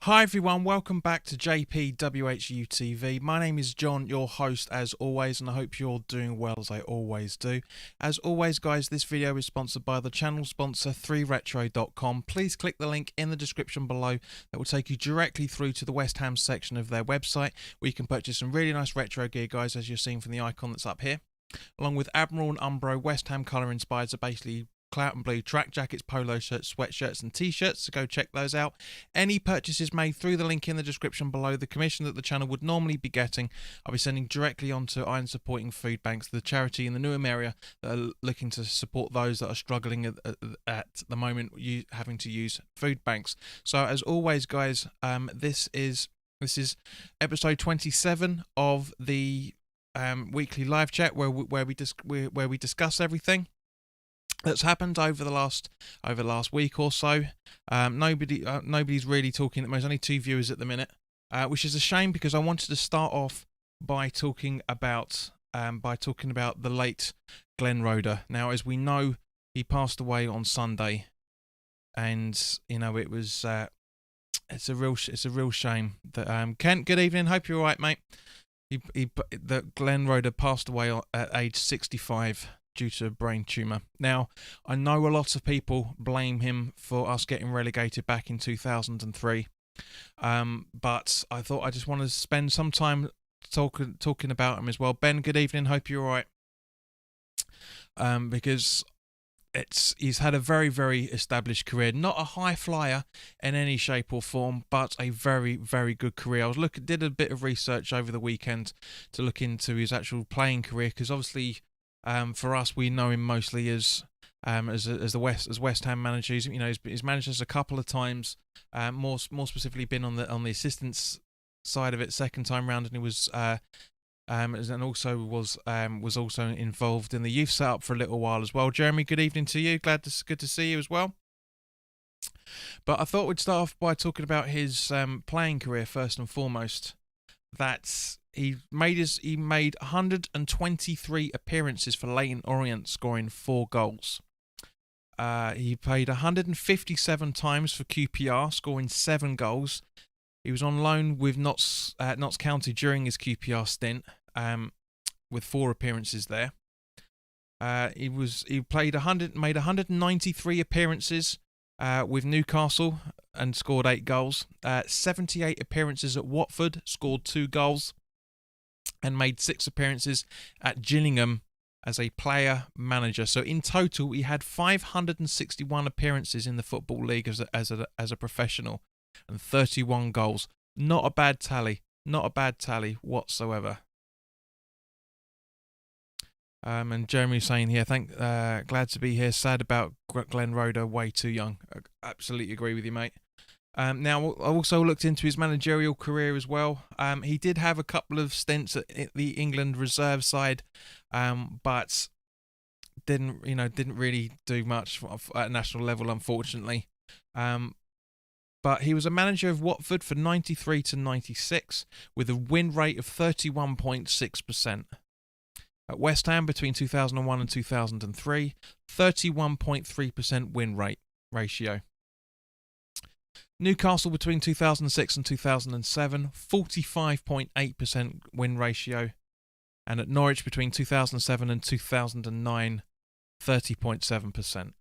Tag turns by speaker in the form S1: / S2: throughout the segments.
S1: Hi everyone, welcome back to WHU TV. My name is John, your host as always, and I hope you're doing well as I always do. As always guys, this video is sponsored by the channel sponsor 3retro.com. Please click the link in the description below that will take you directly through to the West Ham section of their website, where you can purchase some really nice retro gear guys, as you're seeing from the icon that's up here. Along with Admiral and Umbro West Ham colour inspired, so basically Clout and Blue track jackets, polo shirts, sweatshirts and t-shirts, so go check those out. Any purchases made through the link in the description below, the commission that the channel would normally be getting, I'll be sending directly onto Iron Supporting Food Banks, the charity in the Newham area that are looking to support those that are struggling at the moment having to use food banks. So as always guys, this is episode 27 of the weekly live chat where we discuss everything that's happened over the last week or so. Nobody's really talking. There's only 2 viewers at the minute, which is a shame because I wanted to start off by talking about the late Glenn Roeder. Now, as we know, he passed away on Sunday, and you know it was it's a real shame that Kent. Good evening. Hope you're all right, mate. That Glenn Roeder passed away at age 65. Due to a brain tumour. Now, I know a lot of people blame him for us getting relegated back in 2003, but I thought I just want to spend some time talking about him as well. Ben, good evening. Hope you're all right. Because he's had a very, very established career. Not a high flyer in any shape or form, but a very, very good career. I did a bit of research over the weekend to look into his actual playing career, because obviously, for us, we know him mostly as West Ham manager. He's managed us a couple of times. More specifically, been on the assistants side of it second time round, and he was was also involved in the youth setup for a little while as well. Jeremy, good evening to you. Good to see you as well. But I thought we'd start off by talking about his playing career first and foremost. He made 123 appearances for Leyton Orient, scoring 4 goals. He played 157 times for QPR, scoring 7 goals. He was on loan with Notts County during his QPR stint, with 4 appearances there. He made 193 appearances with Newcastle and scored 8 goals. 78 appearances at Watford, scored 2 goals. And made 6 appearances at Gillingham as a player manager. So in total, he had 561 appearances in the Football League as a professional, and 31 goals. Not a bad tally. Not a bad tally whatsoever. And Jeremy's saying here, glad to be here. Sad about Glenn Roeder, way too young. I absolutely agree with you, mate. Now, I also looked into his managerial career as well. He did have a couple of stints at the England reserve side, but didn't really do much at national level, unfortunately. But he was a manager of Watford for 93 to 96, with a win rate of 31.6%. At West Ham between 2001 and 2003, 31.3% win ratio. Newcastle between 2006 and 2007, 45.8% win ratio. And at Norwich between 2007 and 2009, 30.7%.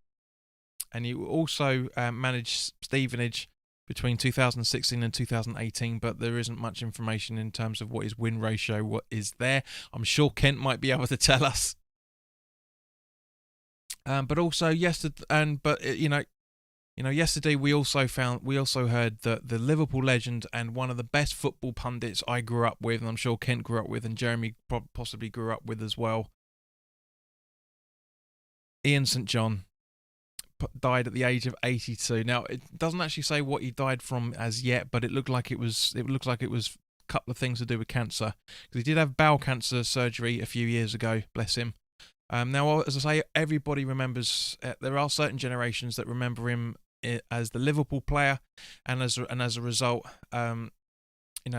S1: And he also managed Stevenage between 2016 and 2018, but there isn't much information in terms of what his win ratio is there. I'm sure Kent might be able to tell us. But also yesterday we also heard that the Liverpool legend and one of the best football pundits I grew up with, and I'm sure Kent grew up with, and Jeremy possibly grew up with as well, Ian St John, died at the age of 82. Now, it doesn't actually say what he died from as yet, but it looks like it was a couple of things to do with cancer, because he did have bowel cancer surgery a few years ago. Bless him. Now, as I say, everybody remembers. There are certain generations that remember him as the Liverpool player, and as a result, that he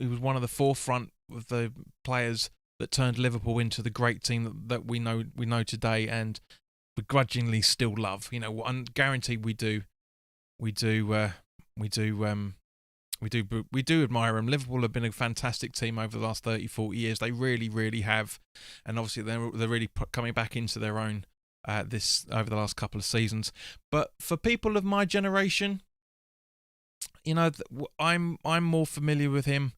S1: was one of the forefront of the players that turned Liverpool into the great team that we know today, and begrudgingly still love. And guarantee we do we do. We do admire them. Liverpool have been a fantastic team over the last 30, 40 years. They really, really have, and obviously they're really coming back into their own this over the last couple of seasons. But for people of my generation, you know, I'm more familiar with him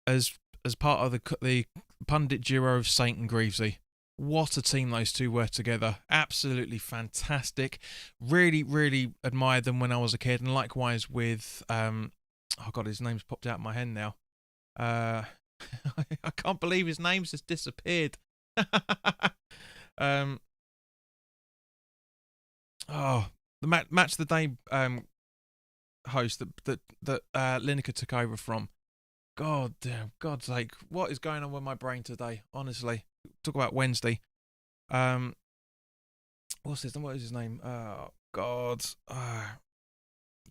S1: as part of the pundit duo of Saint and Greavesy. What a team those two were together. Absolutely fantastic. Really, really admired them when I was a kid, and likewise with oh God, his name's popped out of my head now. I can't believe his name's just disappeared. Oh, the match of the day host that Lineker took over from. God damn, God's sake, what is going on with my brain today? Honestly, talk about Wednesday. What is his name? Oh God.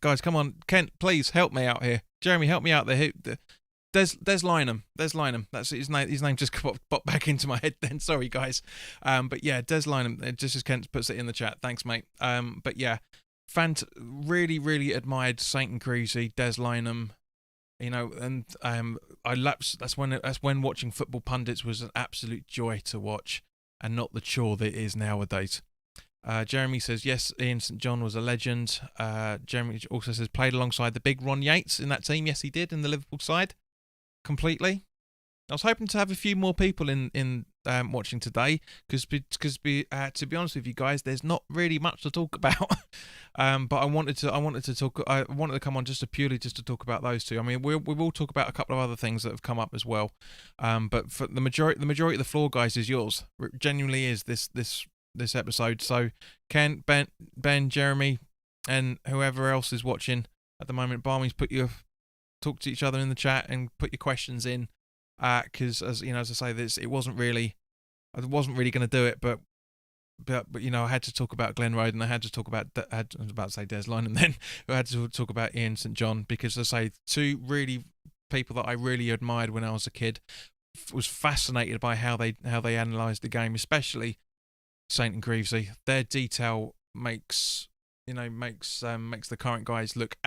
S1: Guys, come on, Kent, please help me out here. Jeremy, help me out there. Des Lynam. That's his name. His name just popped back into my head then. Sorry, guys. But yeah, Des Lynam. Just as Kent puts it in the chat. Thanks, mate. But yeah, really, really admired Saint and Greasy, Des Lynam. You know, and that's when watching football pundits was an absolute joy to watch, and not the chore that it is nowadays. Jeremy says, yes, Ian St John was a legend. Jeremy also says, played alongside the big Ron Yates in that team. Yes, he did, in the Liverpool side. Completely. I was hoping to have a few more people in watching today, because to be honest with you guys, there's not really much to talk about. But I wanted to come on just to talk about those two. I mean, we will talk about a couple of other things that have come up as well. But for the majority of the floor, guys, is yours. It genuinely is this episode. So Ken, Ben, Jeremy, and whoever else is watching at the moment, by all means, talk to each other in the chat and put your questions in. Because as I say, I wasn't really going to do it, but you know, I had to talk about Glen Road, and I had to talk about I was about to say Des Lynam, then I had to talk about Ian St John, because as I say, two really people that I really admired when I was a kid. Was fascinated by how they analysed the game, especially Saint and Greavesy. Their detail makes the current guys look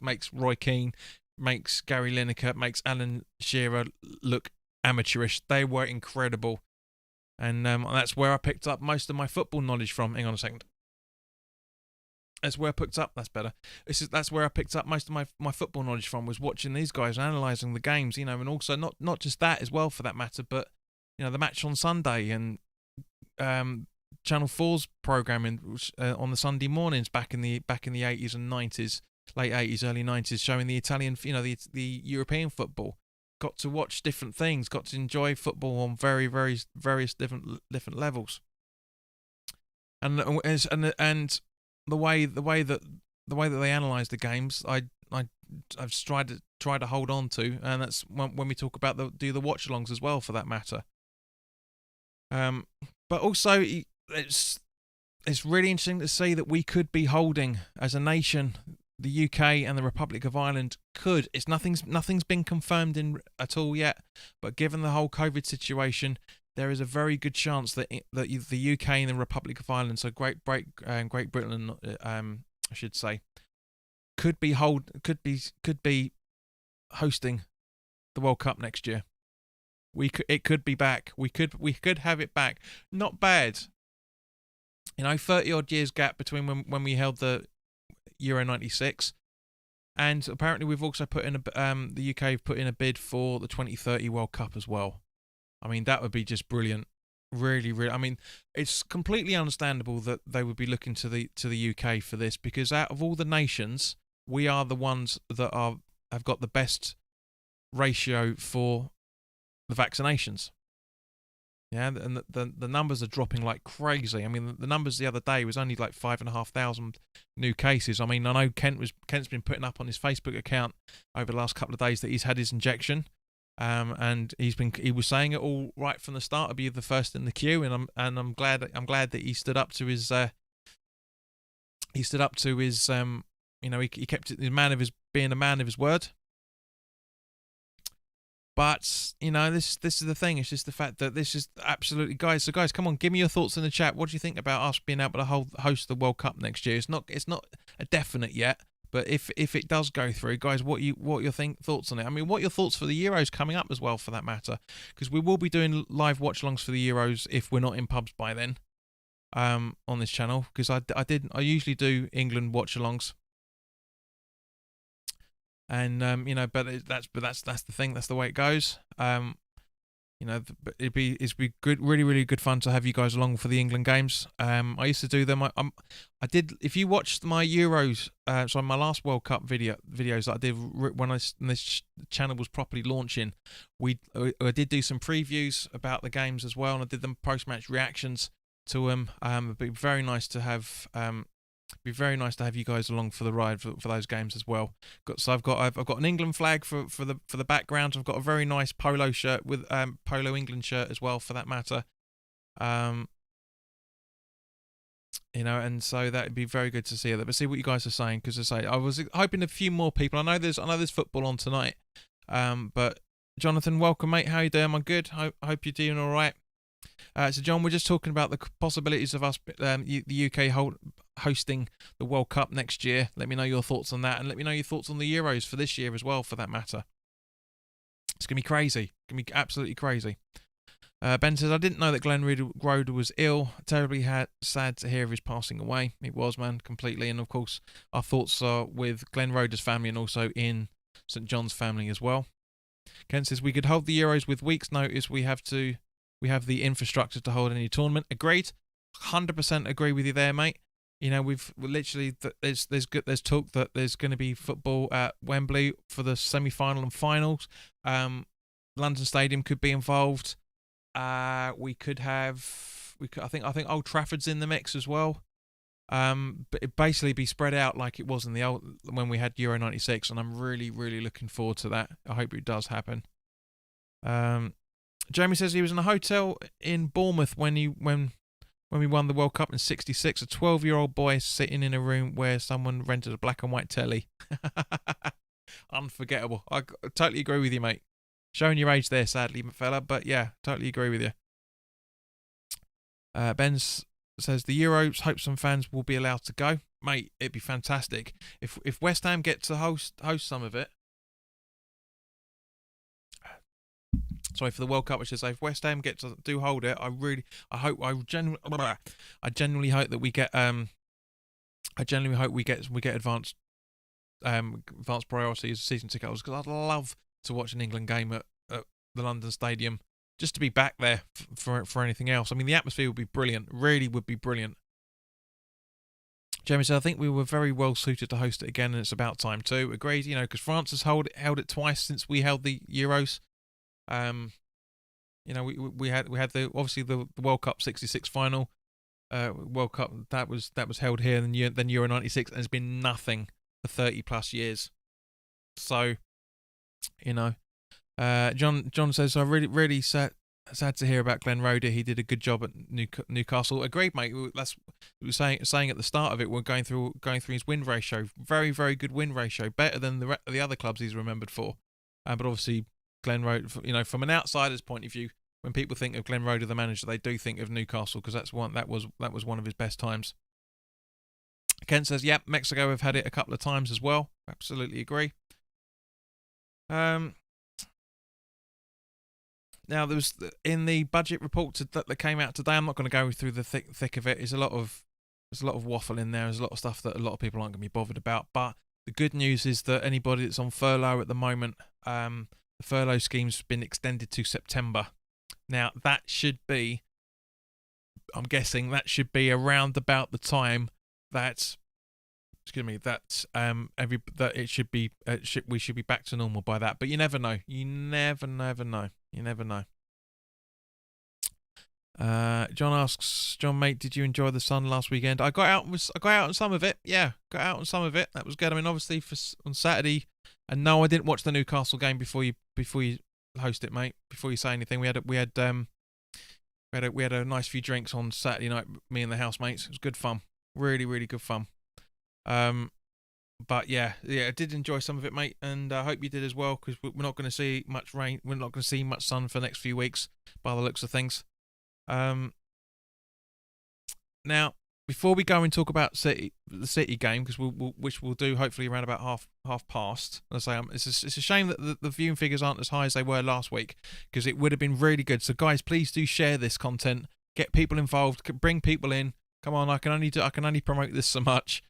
S1: makes Roy Keane, makes Gary Lineker, makes Alan Shearer look amateurish. They were incredible, and that's where I picked up most of my football knowledge from. Hang on a second. That's where I picked up. That's better. That's where I picked up most of my football knowledge from, was watching these guys analysing the games. You know, and also not just that as well, for that matter, but you know, the match on Sunday, and Channel 4's programming on the Sunday mornings back in the 80s and 90s, late 80s, early 90s, showing the Italian, you know, the European football. Got to watch different things, got to enjoy football on very, very various different levels. And the way that they analyse the games, I've tried to hold on to, and that's when we talk about the watch-alongs as well, for that matter. But also, it's really interesting to see that we could be holding, as a nation, the UK and the Republic of Ireland could. Nothing's been confirmed at all yet, but given the whole COVID situation, there is a very good chance that the UK and the Republic of Ireland, so Great Britain, I should say, could be hosting the World Cup next year. It could be back. We could have it back. Not bad. You know, 30 odd years gap between when we held the Euro 96, and apparently we've also put in the UK have put in a bid for the 2030 World Cup as well. I mean, that would be just brilliant. Really, really. I mean, it's completely understandable that they would be looking to the UK for this, because out of all the nations, we are the ones that have got the best ratio for the vaccinations. Yeah, and the numbers are dropping like crazy. I mean, the numbers the other day was only like 5,500 new cases. I mean, I know Kent's been putting up on his Facebook account over the last couple of days that he's had his injection, and he was saying it all right from the start to be the first in the queue, and I'm glad that he stood up to his you know, he kept it being a man of his word. But, you know, this is the thing. It's just the fact that this is absolutely... Guys, come on, give me your thoughts in the chat. What do you think about us being able to host the World Cup next year? It's not a definite yet, But if it does go through, guys, what your thoughts on it? I mean, what are your thoughts for the Euros coming up as well, for that matter? Because we will be doing live watch-alongs for the Euros if we're not in pubs by then, on this channel. Because I usually do England watch-alongs, and but that's the thing. That's the way it goes. But it'd be good, really good fun to have you guys along for the England games. I used to do them. I did. If you watched my Euros, so my last World Cup videos that I did when this channel was properly launching, I did do some previews about the games as well, and I did them post-match reactions to them. It'd be very nice to have. You guys along for the ride for those games as well. I've got an England flag for the background. I've got a very nice polo shirt with polo England shirt as well, for that matter. And so that'd be very good to see that. But see what you guys are saying, because I was hoping a few more people. I know there's football on tonight. But Jonathan, welcome, mate. How you doing? I'm good. Hope you're doing all right. So John, we're just talking about the possibilities of us, the UK hosting the World Cup next year. Let me know your thoughts on that, and let me know your thoughts on the Euros for this year as well, for that matter. It's going to be crazy. It's going to be absolutely crazy. Ben says, I didn't know that Glenn Roeder was ill. Terribly sad to hear of his passing away. It was, man, completely. And of course, our thoughts are with Glenn Roeder's family and also in St John's family as well. Ken says, we could hold the Euros with weeks' notice. We have the infrastructure to hold any tournament. Agreed. 100% agree with you there, mate. We've literally, there's talk that there's going to be football at Wembley for the semi-final and finals. London Stadium could be involved. I think Old Trafford's in the mix as well. But it basically be spread out like it was in when we had Euro 96, and I'm really looking forward to that. I hope it does happen. Jamie says he was in a hotel in Bournemouth when we won the World Cup in '66. A 12-year-old boy sitting in a room where someone rented a black and white telly. Unforgettable. I totally agree with you, mate. Showing your age there, sadly, fella, but yeah, totally agree with you. Ben says the Euros, hope some fans will be allowed to go. Mate, it'd be fantastic if West Ham get to host some of it. Sorry, for the World Cup, I should say. If West Ham get to hold it, I genuinely hope that we get advanced priority as season ticket holders, because I'd love to watch an England game at the London Stadium, just to be back there for anything else. I mean, the atmosphere would be brilliant. Really would be brilliant. Jamie said, I think we were very well suited to host it again, and it's about time too. Agreed, because France has held it twice since we held the Euros. We had the World Cup '66 final, World Cup that was held here, and then Euro '96, and it's been nothing for 30 plus years. So, John says, I'm really sad to hear about Glenn Roeder. He did a good job at Newcastle. Agreed, mate. That's what we were saying at the start of it. We're going through his win ratio. Very good win ratio, better than the other clubs he's remembered for. But obviously, Glenn Roeder, from an outsider's point of view, when people think of Glenn Roeder, the manager, they do think of Newcastle, because that was one of his best times. Ken says, yep, Mexico have had it a couple of times as well. Absolutely agree. Now, there was in the budget report that came out today. I'm not going to go through the thick of it. There's a lot of waffle in there. There's a lot of stuff that a lot of people aren't going to be bothered about. But the good news is that anybody that's on furlough at the moment, the furlough scheme's been extended to September. Now, that should be, I'm guessing, around about the time that, we should be back to normal by that. But you never know. You never know. John asks, John, mate, did you enjoy the sun last weekend? I got out on some of it. Yeah, got out on some of it. That was good. I mean, obviously on Saturday, and no, I didn't watch the Newcastle game before you host it, mate. Before you say anything, we had a nice few drinks on Saturday night, me and the housemates. It was good fun. Really good fun. But yeah, I did enjoy some of it, mate, and I hope you did as well, because we're not going to see much rain. We're not going to see much sun for the next few weeks, by the looks of things. Now, before we go and talk about the City game, because which we'll do hopefully around about half past. Let's say it's a shame that the viewing figures aren't as high as they were last week, because it would have been really good. So guys, please do share this content, get people involved, bring people in. Come on, I can only promote this so much.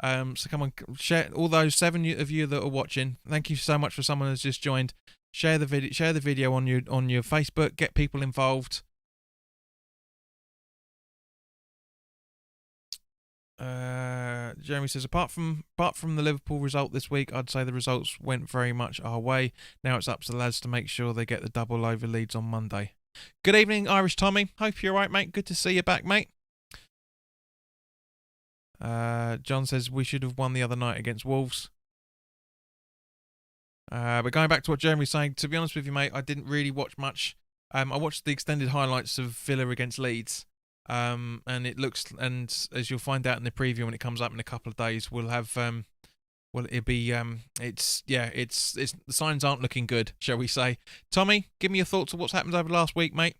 S1: So come on, share all those 7 of you that are watching. Thank you so much for someone who's just joined. Share the video on your Facebook. Get people involved. Jeremy says, apart from the Liverpool result this week, I'd say the results went very much our way. Now it's up to the lads to make sure they get the double over Leeds on Monday. Good evening, Irish Tommy. Hope you're alright, mate. Good to see you back, mate. John says we should have won the other night against Wolves. But going back to what Jeremy's saying, to be honest with you, mate, I didn't really watch much. I watched the extended highlights of Villa against Leeds. And it looks, and as you'll find out in the preview when it comes up in a couple of days, we'll have it's the signs aren't looking good, shall we say. Tommy, give me your thoughts on what's happened over the last week, mate.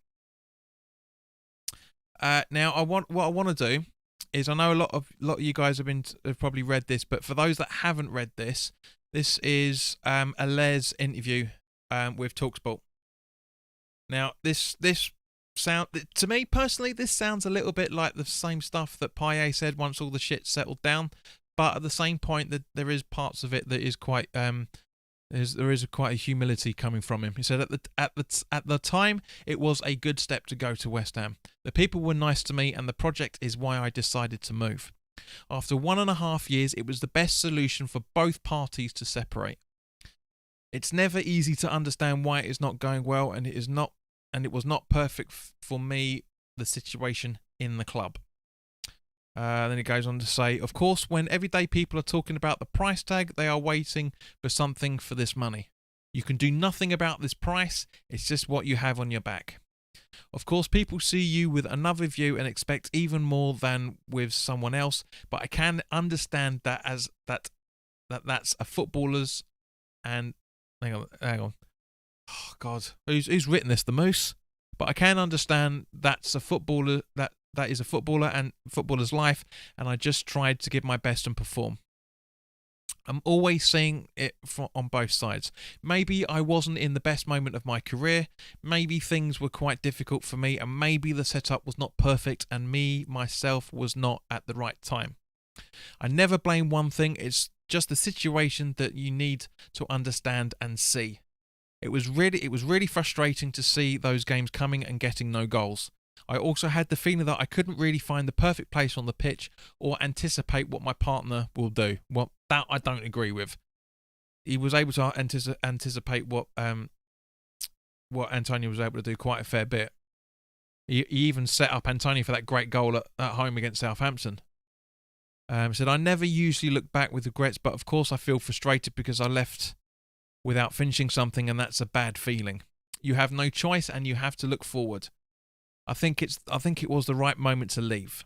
S1: Now what I want to do is, I know a lot of you guys have probably read this, but for those that haven't read this is a Les interview with TalkSport. Now this sound, to me personally, this sounds a little bit like the same stuff that Payet said once all the shit settled down, but at the same point that there is parts of it that is quite there is quite a humility coming from him. He said at the time it was a good step to go to West Ham. The people were nice to me and the project is why I decided to move. After 1.5 years, it was the best solution for both parties to separate. It's never easy to understand why it is not going well, and it was not perfect for me, the situation in the club. Then he goes on to say, of course, when everyday people are talking about the price tag, they are waiting for something for this money. You can do nothing about this price, it's just what you have on your back. Of course, people see you with another view and expect even more than with someone else, but I can understand that as that's a footballer's and hang on. Oh God, who's written this? The Moose. But I can understand that's a footballer. That is a footballer and footballer's life, and I just tried to give my best and perform. I'm always seeing it on both sides. Maybe I wasn't in the best moment of my career. Maybe things were quite difficult for me, and maybe the setup was not perfect, and myself was not at the right time. I never blame one thing. It's just the situation that you need to understand and see. It was really frustrating to see those games coming and getting no goals. I also had the feeling that I couldn't really find the perfect place on the pitch or anticipate what my partner will do. Well, that I don't agree with. He was able to anticipate what Antonio was able to do quite a fair bit. He even set up Antonio for that great goal at home against Southampton. Said, I never usually look back with regrets, but of course I feel frustrated because I left without finishing something, and that's a bad feeling. You have no choice and you have to look forward. I think it was the right moment to leave.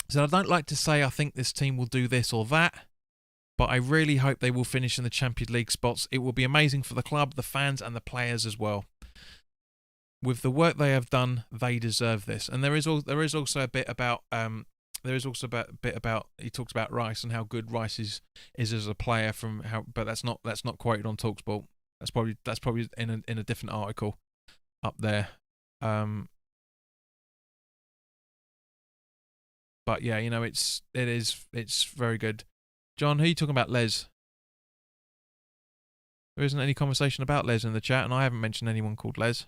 S1: So I don't like to say I think this team will do this or that, but I really hope they will finish in the Champions League spots. It will be amazing for the club, the fans and the players as well. With the work they have done, they deserve this. And there is also a bit about he talks about Rice and how good Rice is as a player but that's not quoted on TalkSport. That's probably in a different article up there. But yeah, it's very good. John, who are you talking about, Les? There isn't any conversation about Les in the chat, and I haven't mentioned anyone called Les.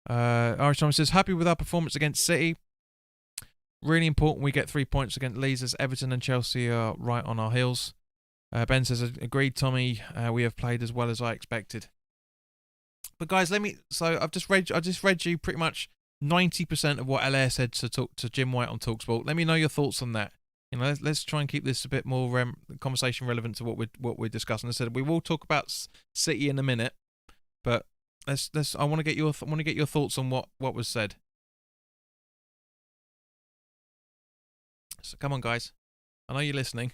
S1: Irish Thomas says, happy with our performance against City. Really important we get 3 points against Leeds, as Everton and Chelsea are right on our heels. Ben says, agreed, Tommy. We have played as well as I expected. But guys, I've just read you pretty much 90% of what Allaire said to Jim White on TalkSport. Let me know your thoughts on that. Let's try and keep this a bit more conversation relevant to what we're discussing. I said we will talk about City in a minute, but I want to get your thoughts on what was said. So come on, guys. I know you're listening.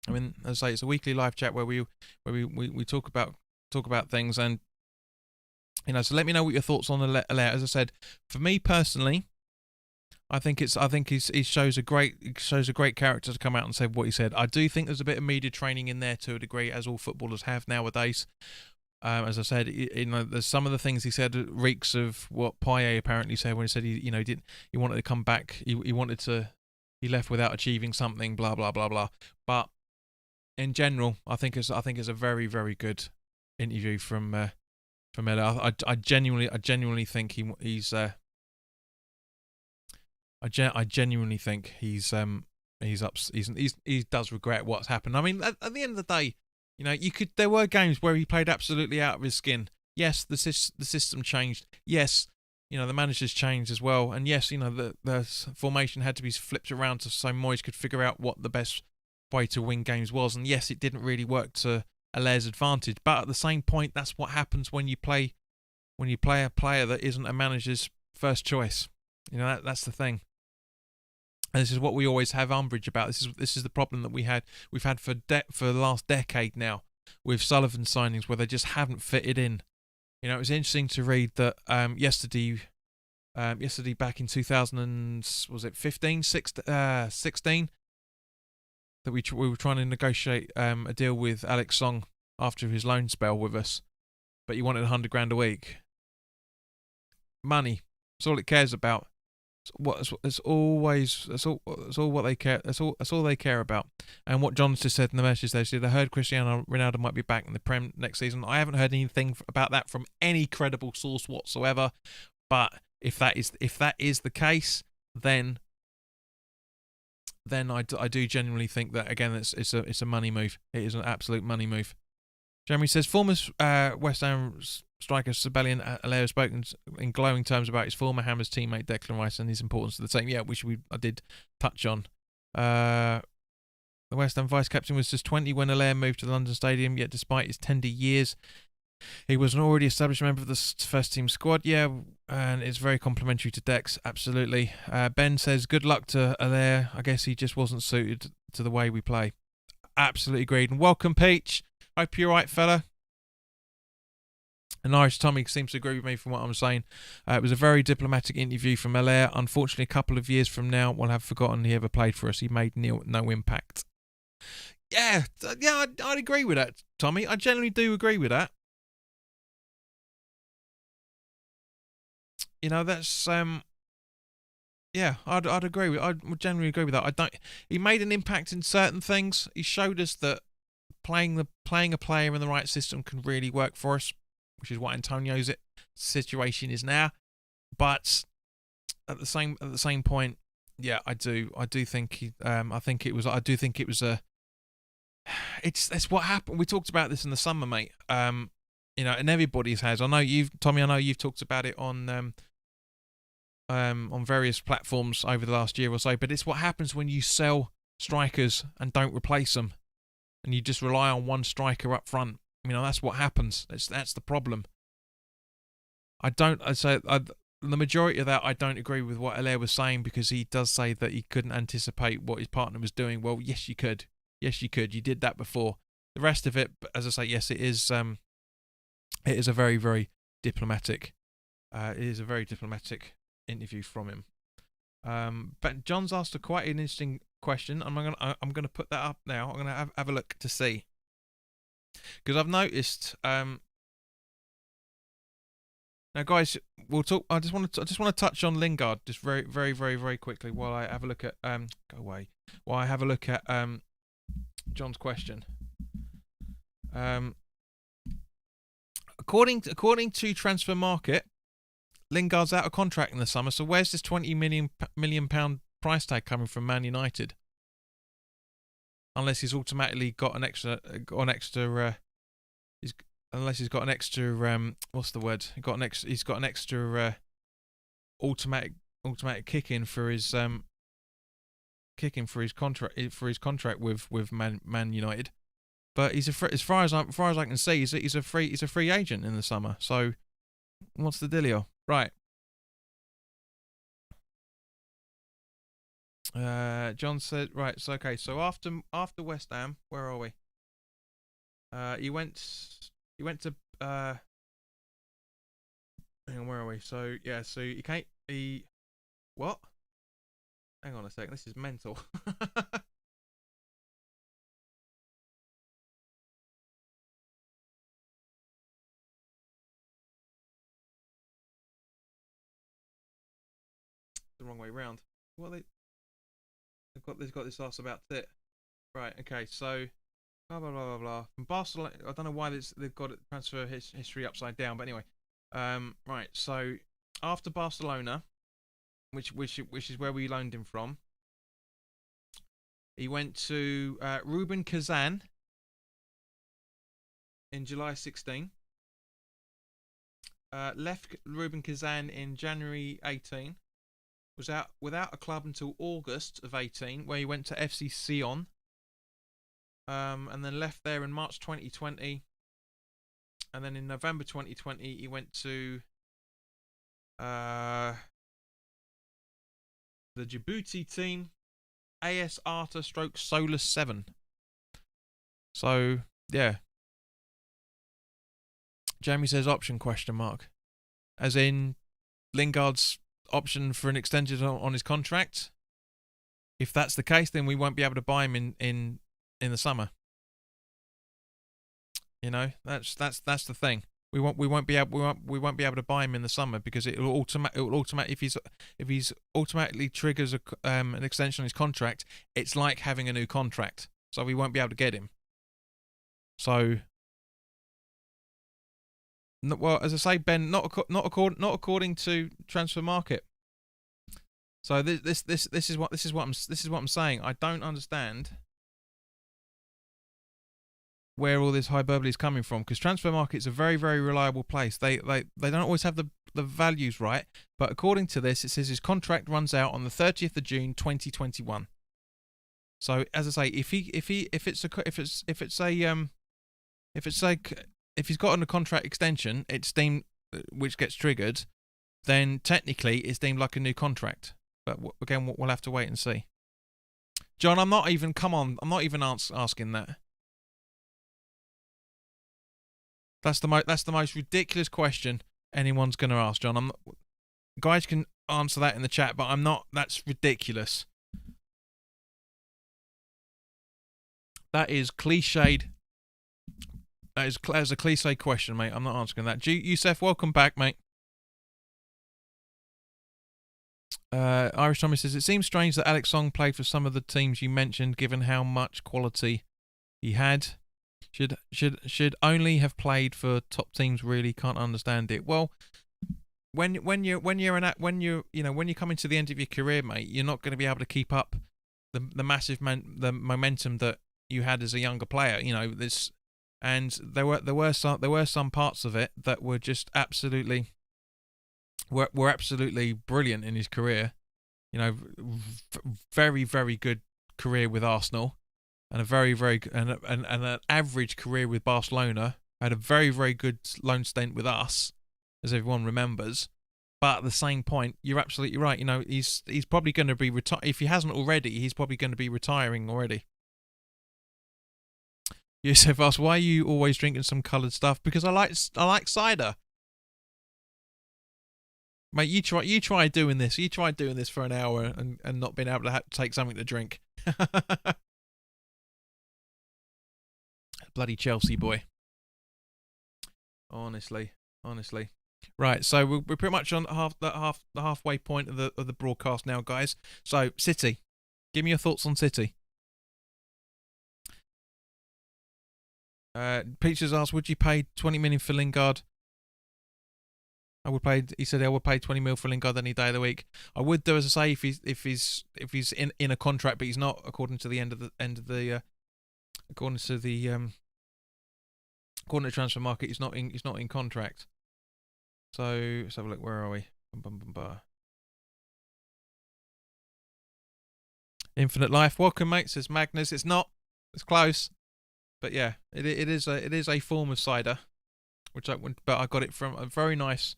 S1: I mean, as I say, it's a weekly live chat where we talk about things, and So let me know what your thoughts on Allaire. As I said, for me personally, I think he shows a great character to come out and say what he said. I do think there's a bit of media training in there to a degree, as all footballers have nowadays. As I said, there's some of the things he said reeks of what Payet apparently said when he said he wanted to come back. He left without achieving something. Blah blah blah blah. But in general, I think it's a very very good interview from Ella. I genuinely think I genuinely think he does regret what's happened. I mean, at the end of the day, there were games where he played absolutely out of his skin. Yes, the system changed. Yes, the managers changed as well. And yes, the formation had to be flipped around so Moyes could figure out what the best way to win games was. And yes, it didn't really work to Allaire's advantage. But at the same point, that's what happens when you play a player that isn't a manager's first choice. That's the thing. And this is what we always have umbrage about. This is the problem that we've had for the last decade now with Sullivan signings, where they just haven't fitted in. It was interesting to read that yesterday back in 2015, 16, that we were trying to negotiate a deal with Alex Song after his loan spell with us, but he wanted $100,000 a week. Money. That's all it cares about. It's all what they care. That's all they care about. And what John's just said in the message there, said I heard Cristiano Ronaldo might be back in the Prem next season. I haven't heard anything about that from any credible source whatsoever. But if that is the case, then I do genuinely think that again it's a money move. It is an absolute money move. Jeremy says former West Ham striker Sabellian Allaire has spoken in glowing terms about his former Hammers teammate Declan Rice and his importance to the team. Yeah, which I did touch on. The West Ham vice captain was just 20 when Allaire moved to the London Stadium, yet despite his tender years, he was an already established member of the first team squad. Yeah, and it's very complimentary to Dex, absolutely. Ben says, good luck to Allaire. I guess he just wasn't suited to the way we play. Absolutely agreed. And welcome, Peach. Hope you're right, fella. And Irish Tommy seems to agree with me from what I'm saying. It was a very diplomatic interview from Allaire. Unfortunately, a couple of years from now, we'll have forgotten he ever played for us. He made no impact. Yeah, I'd agree with that, Tommy. I generally do agree with that. That's yeah, I'd agree with. I would generally agree with that. He made an impact in certain things. He showed us that playing a player in the right system can really work for us, which is what Antonio's situation is now. But at the same point, yeah, I do think it's what happened. We talked about this in the summer, mate. And everybody's has. I know you've talked about it on various platforms over the last year or so. But it's what happens when you sell strikers and don't replace them, and you just rely on one striker up front. That's what happens. That's the problem. The majority of that, I don't agree with what Allaire was saying, because he does say that he couldn't anticipate what his partner was doing. Well, yes, you could. Yes, you could. You did that before. The rest of it, as I say, yes, it is a very, very diplomatic. It is a very diplomatic interview from him. But John's asked quite an interesting question. I'm gonna put that up now. I'm gonna have a look to see, because I've noticed. Now, guys, we'll talk. I just want to touch on Lingard just very, very, very, very quickly while I have a look at go away. While I have a look at John's question. According to Transfer Market, Lingard's out of contract in the summer. So where's this £20 million price tag coming from Man United? Unless he's automatically got an extra unless he's got an extra what's the word? He's got an extra automatic kick in for his contract with Man United. But he's as far as I can see, he's a free agent in the summer. So what's the dealio? Right. John said right. So okay. So after West Ham, where are we? He went to Hang on, where are we? So yeah, so you can't. What? Hang on a second. This is mental. The wrong way round. What they? They've got this asked about it. Right. Okay. So blah blah blah blah blah. From Barcelona, I don't know why they've got transfer history upside down, but anyway. Right. So after Barcelona, which is where we loaned him from, he went to Rubin Kazan in July 16. Left Rubin Kazan in January 18. Was out without a club until August of 18, where he went to FC Sion. And then left there in March 2020. And then in November 2020, he went to the Djibouti team, AS Arta / Solus 7. So, yeah. Jamie says option question mark. As in Lingard's option for an extension on his contract. If that's the case, then we won't be able to buy him in the summer. You know, that's the thing. We won't be able to buy him in the summer because it will automatically if he's automatically triggers an extension on his contract. It's like having a new contract, so we won't be able to get him. So, well, as I say, Ben, not according to Transfer Market. So this is what I'm saying. I don't understand where all this hyperbole is coming from, because Transfer Market's a very, very reliable place. They don't always have the values right, but according to this, it says his contract runs out on the 30th of June 2021. So as I say, if he's got a contract extension, it's deemed, which gets triggered, then technically it's deemed like a new contract. But again, we'll have to wait and see. John, I'm not even asking that. That's the most ridiculous question anyone's going to ask, John. Guys can answer that in the chat, but I'm not. That's ridiculous. That is cliched. That is a cliche question, mate. I'm not answering that. Youssef, welcome back, mate. Irish Tommy says, it seems strange that Alex Song played for some of the teams you mentioned, given how much quality he had. Should only have played for top teams. Really can't understand it. Well, when you're coming to the end of your career, mate, you're not going to be able to keep up the massive momentum that you had as a younger player. You know this, and there were some parts of it that were just absolutely were absolutely brilliant in his career. You know, very, very good career with Arsenal. And a very, very and an average career with Barcelona. Had a very, very good loan stint with us, as everyone remembers. But at the same point, you're absolutely right. You know, he's probably going to be if he hasn't already, he's probably going to be retiring already. Yusuf asks, why are you always drinking some coloured stuff? Because I like cider. Mate, you try doing this. You try doing this for an hour and not being able to take something to drink. Bloody Chelsea boy. Honestly. Right, so we're pretty much on the halfway point of the broadcast now, guys. So City, give me your thoughts on City. Peaches asked, would you pay 20 million for Lingard? He said I would pay 20 mil for Lingard any day of the week. I would do, as I say, if he's in a contract, but he's not, according to Transfer Market, he's not in contract. So let's have a look. Where are we? Infinite Life, welcome, mate. Says Magnus. It's not. It's close, but yeah, it is a form of cider, but I got it from a very nice.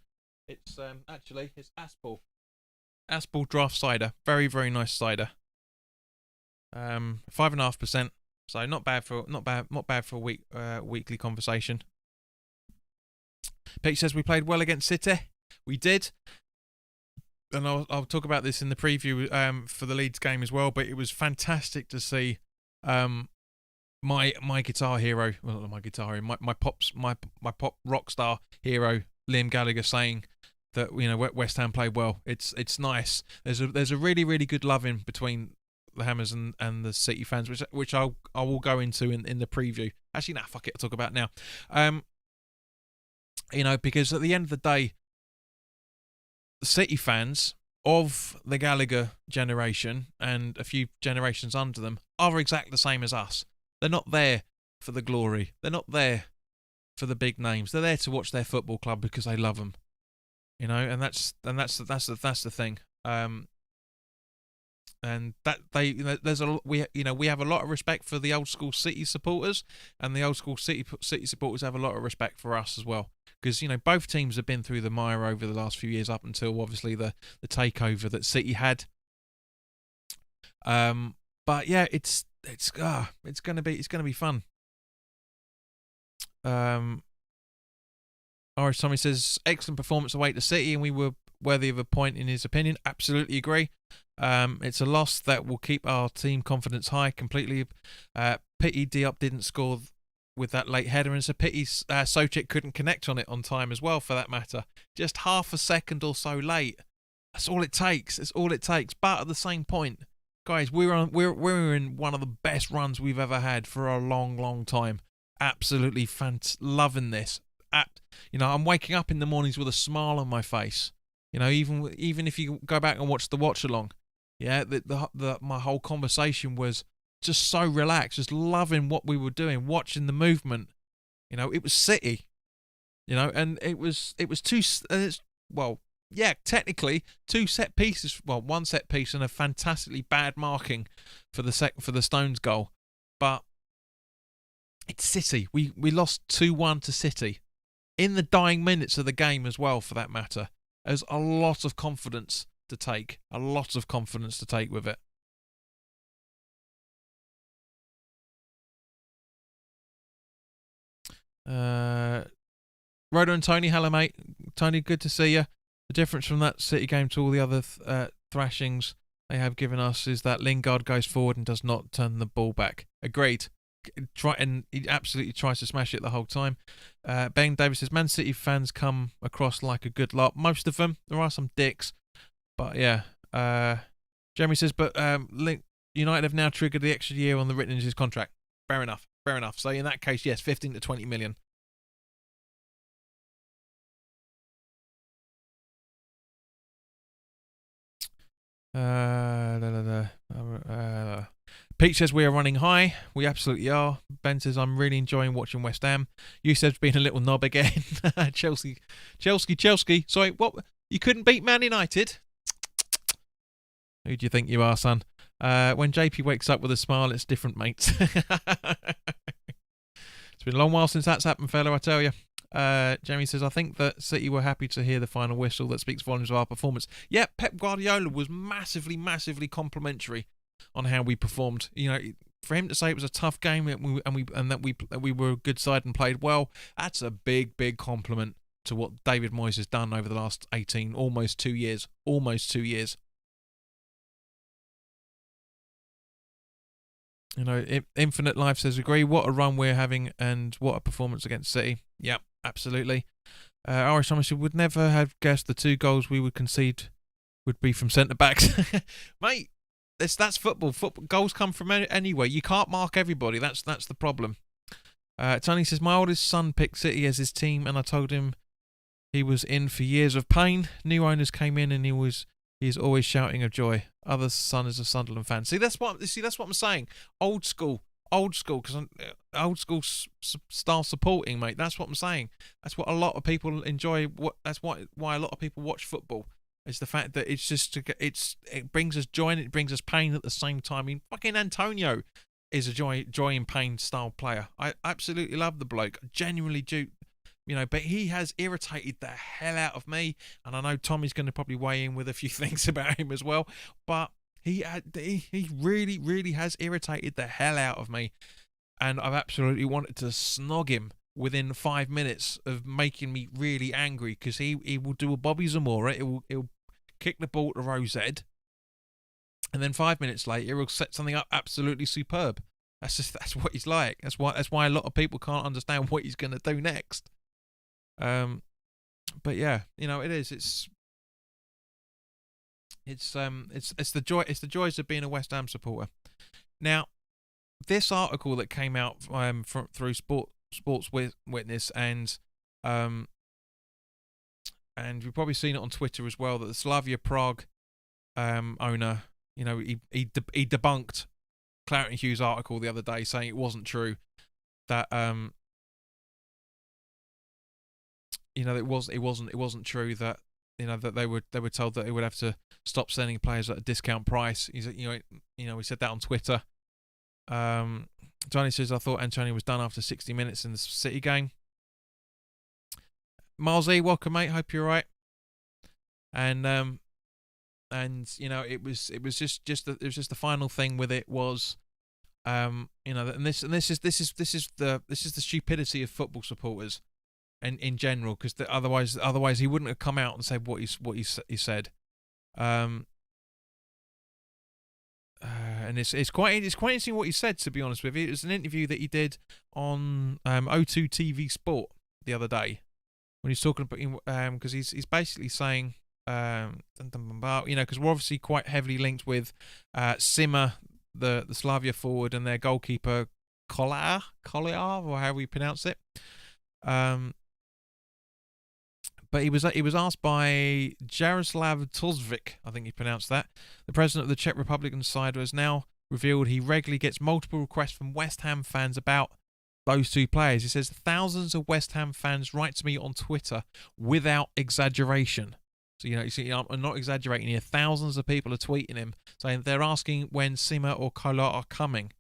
S1: It's actually it's Aspel draft cider. Very, very nice cider. 5.5%. So not bad for a weekly conversation. Pete says we played well against City. We did, and I'll talk about this in the preview for the Leeds game as well. But it was fantastic to see my guitar hero, well, not my guitar hero, my pop rock star hero, Liam Gallagher, saying that West Ham played well. It's nice. There's a really really good loving between the Hammers and the City fans, which I will go into in the preview. Actually, nah, fuck it, I'll talk about it now. Because at the end of the day, the City fans of the Gallagher generation and a few generations under them are exactly the same as us. They're not there for the glory. They're not there for the big names. They're there to watch their football club because they love them. And that's the thing. And that we have a lot of respect for the old school City supporters, and the old school City supporters have a lot of respect for us as well, because both teams have been through the mire over the last few years, up until obviously the takeover that City had. But yeah, it's gonna be fun. Irish Tommy says, excellent performance away to City, and we were worthy of a point in his opinion. Absolutely agree. It's a loss that will keep our team confidence high completely. Pity Diop didn't score with that late header, and it's a pity Soucek couldn't connect on it on time as well, for that matter. Just half a second or so late. That's all it takes. It's all it takes. But at the same point, guys, we're in one of the best runs we've ever had for a long, long time. Absolutely loving this. I'm waking up in the mornings with a smile on my face. Even if you go back and watch the watch along, yeah, my whole conversation was just so relaxed, just loving what we were doing, watching the movement. It was City, and it was two. Technically two set pieces. Well, one set piece and a fantastically bad marking for the Stones goal, but it's City. We lost 2-1 to City in the dying minutes of the game as well, for that matter. There's a lot of confidence to take. With it. Rhoda and Tony, hello mate. Tony, good to see you. The difference from that City game to all the other thrashings they have given us is that Lingard goes forward and does not turn the ball back. Agreed. He absolutely tries to smash it the whole time. Ben Davis says, Man City fans come across like a good lot. Most of them. There are some dicks. But yeah. Jeremy says, but United have now triggered the extra year on the written in his contract. Fair enough. So in that case, yes, 15 to 20 million. Pete says we are running high. We absolutely are. Ben says I'm really enjoying watching West Ham. You said being a little knob again. Chelsea. Sorry, what? You couldn't beat Man United? Who do you think you are, son? When JP wakes up with a smile, it's different, mates. It's been a long while since that's happened, fella, I tell you. Jamie says, I think that City were happy to hear the final whistle. That speaks volumes of our performance. Yeah, Pep Guardiola was massively complimentary on how we performed. For him to say it was a tough game and that we were a good side and played well, that's a big compliment to what David Moyes has done over the last almost 2 years. Infinite Life says, agree. What a run we're having and what a performance against City. Yep, absolutely. Irish Thomas would never have guessed the 2 goals we would concede would be from centre backs. Mate, that's football. Goals come from anywhere. You can't mark everybody. That's the problem. Tony says, my oldest son picked City as his team, and I told him he was in for years of pain. New owners came in, and he's always shouting of joy. Other son is a Sunderland fan. See, that's what I'm saying. Old school, because old school style supporting, mate. That's what I'm saying. That's what a lot of people enjoy. That's why a lot of people watch football. It's the fact that it brings us joy and it brings us pain at the same time. I mean, fucking Antonio is a joy and pain style player. I absolutely love the bloke. I genuinely do. But he has irritated the hell out of me, and I know Tommy's going to probably weigh in with a few things about him as well. But he really has irritated the hell out of me, and I've absolutely wanted to snog him within 5 minutes of making me really angry, because he will do a Bobby Zamora. He'll kick the ball to Rose Ed, and then 5 minutes later he'll set something up absolutely superb. That's what he's like. That's why a lot of people can't understand what he's going to do next. But yeah, it is. It's the joys of being a West Ham supporter. Now, this article that came out through Sports Witness, and you've probably seen it on Twitter as well, that the Slavia Prague owner, he debunked Clarence Hughes' article the other day, saying it wasn't true, that it wasn't true that that they were told that they would have to stop selling players at a discount price. He said, he said that on Twitter. Johnny says, I thought Antonio was done after 60 minutes in the City game. Miles E, welcome, mate. Hope you're right. And it was just the final thing with it was, and this is the stupidity of football supporters, and in general, because otherwise he wouldn't have come out and said what he said. And it's quite interesting what he said, to be honest with you. It was an interview that he did on O2 TV Sport the other day, when he's talking about because he's basically saying because we're obviously quite heavily linked with Simmer, the Slavia forward, and their goalkeeper Kolar, or however you pronounce it. But he was asked by Jaroslav Tozvik, I think he pronounced that. The president of the Czech Republican side has now revealed he regularly gets multiple requests from West Ham fans about those two players. He says thousands of West Ham fans write to me on Twitter without exaggeration. So, I'm not exaggerating here. Thousands of people are tweeting him saying they're asking when Simmer or Kolar are coming.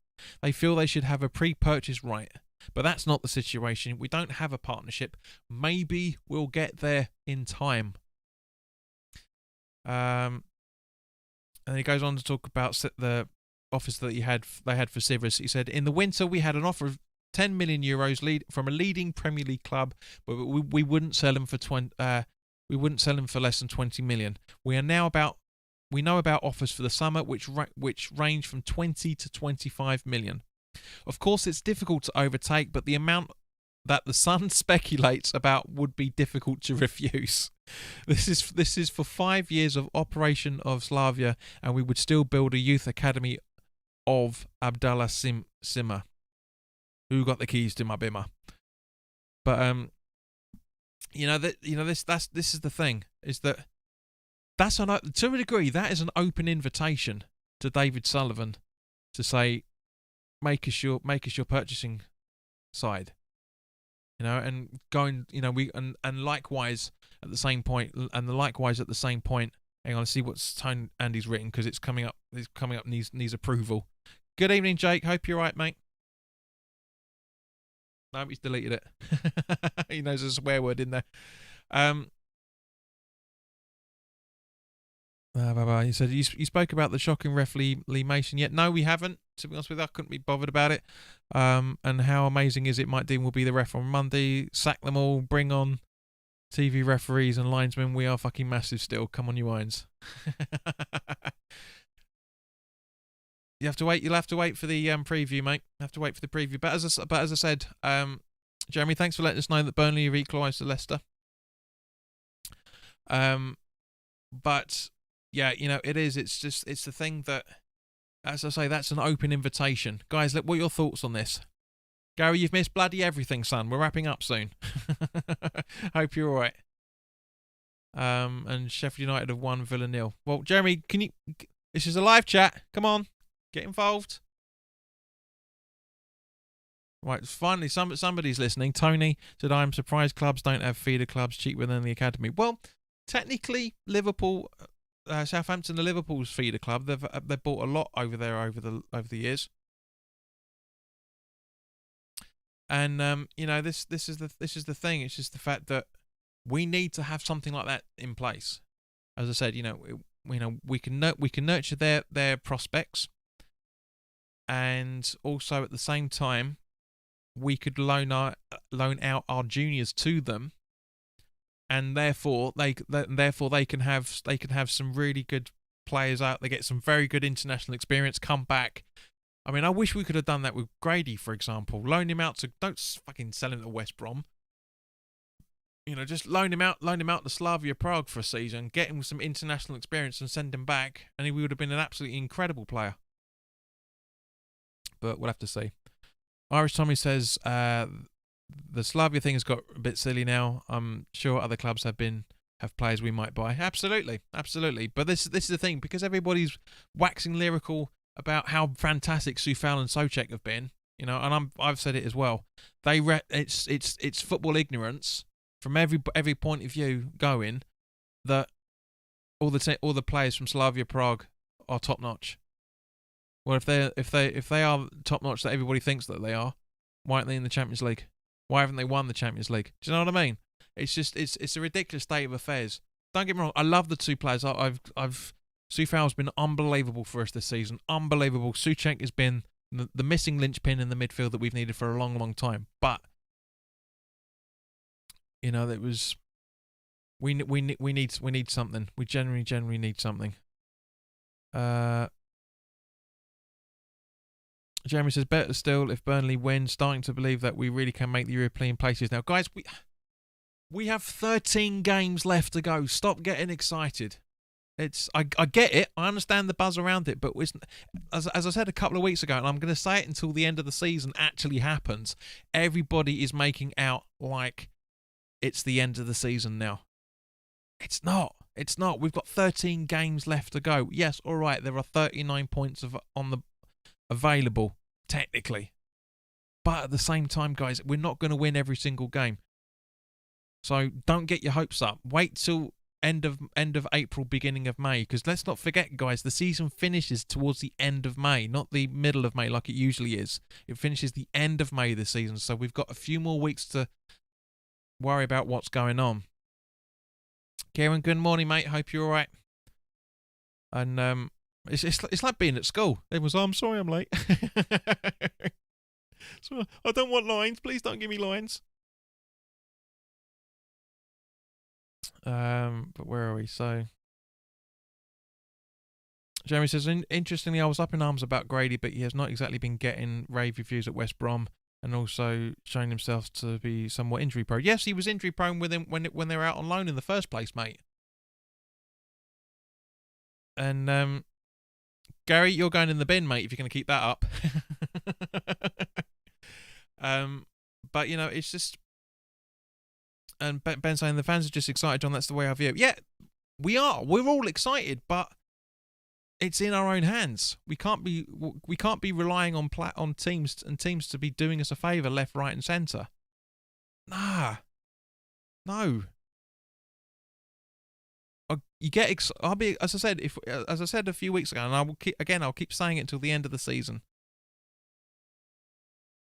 S1: They feel they should have a pre-purchase right. But that's not the situation. We don't have a partnership. Maybe we'll get there in time. And he goes on to talk about the offers that they had for Sivers. He said, in the winter we had an offer of 10 million euros from a leading Premier League club, but we wouldn't sell him for less than 20 million. We know about offers for the summer which range from 20 to 25 million. Of course, it's difficult to overtake, but the amount that the Sun speculates about would be difficult to refuse. This is for 5 years of operation of Slavia, and we would still build a youth academy of Abdallah Simmer, who got the keys to my bimmer. But this is the thing, is that to a degree that is an open invitation to David Sullivan to say, make us your purchasing side, and going, and likewise at the same point, hang on, see what tone Andy's written, because it's coming up needs approval. Good evening, Jake, hope you're right, mate. No, he's deleted it. He knows there's a swear word in there. He said, you spoke about the shocking ref Lee Mason yet? No, we haven't. To be honest with you, I couldn't be bothered about it. And how amazing is it Mike Dean will be the ref on Monday? Sack them all, bring on TV referees and linesmen. We are fucking massive still. Come on, you irons. You'll have to wait for the preview, mate. You have to wait for the preview. But as I said, Jeremy, thanks for letting us know that Burnley have equalised to Leicester. But yeah, it is. It's the thing that, as I say, that's an open invitation. Guys, what are your thoughts on this? Gary, you've missed bloody everything, son. We're wrapping up soon. Hope you're all right. And Sheffield United have won, Villa 0. Well, Jeremy, this is a live chat. Come on, get involved. Right, finally, somebody's listening. Tony said, I'm surprised clubs don't have feeder clubs cheaper than the academy. Well, technically, Liverpool, Southampton are Liverpool's feeder club. They've bought a lot over there over the years. And this is the thing. It's just the fact that we need to have something like that in place. As I said, we can nurture their prospects, and also at the same time, we could loan out our juniors to them, and therefore they can have some really good players out. They get some very good international experience, come back. I mean, I wish we could have done that with Grady, for example. Loan him out to, don't fucking sell him to West Brom. You know, just loan him out to Slavia Prague for a season, get him some international experience, and send him back, and he would have been an absolutely incredible player. But we'll have to see. Irish Tommy says the Slavia thing has got a bit silly now. I'm sure other clubs have players we might buy. Absolutely. But this is the thing, because everybody's waxing lyrical about how fantastic Soufal and Souček have been, you know, and I've said it as well. It's football ignorance from every point of view going that all the players from Slavia Prague are top notch. Well, if they are top notch that everybody thinks that they are, why aren't they in the Champions League? Why haven't they won the Champions League? Do you know what I mean? It's just it's a ridiculous state of affairs. Don't get me wrong, I love the two players. Soufal's been unbelievable for us this season. Unbelievable. Souček has been the missing linchpin in the midfield that we've needed for a long, long time. But you know, that was we need something. We generally need something. Jeremy says, better still if Burnley win. Starting to believe that we really can make the European places now, guys. We have 13 games left to go. Stop getting excited. I get it. I understand the buzz around it, but as I said a couple of weeks ago, and I'm going to say it until the end of the season actually happens, everybody is making out like it's the end of the season now. It's not. It's not. We've got 13 games left to go. Yes, all right, there are 39 points available, technically. But at the same time, guys, we're not going to win every single game. So don't get your hopes up. Wait till end of April, beginning of May, because let's not forget, guys, the season finishes towards the end of May, not the middle of May like it usually is. It finishes the end of May this season, so we've got a few more weeks to worry about what's going on. Kieran, good morning, mate. Hope you're all right. And it's like being at school. Everyone's, I'm sorry I'm late. So, I don't want lines. Please don't give me lines. But where are we? So, Jeremy says, interestingly, I was up in arms about Grady, but he has not exactly been getting rave reviews at West Brom, and also showing himself to be somewhat injury prone. Yes, he was injury prone with him when they were out on loan in the first place, mate. And Gary, you're going in the bin, mate, if you're going to keep that up. But you know, it's just. And Ben saying the fans are just excited, John. That's the way I view it. Yeah, we are. We're all excited, but it's in our own hands. We can't be relying on teams to be doing us a favour, left, right, and centre. No. You get. I'll be, as I said a few weeks ago, and I'll keep saying it until the end of the season.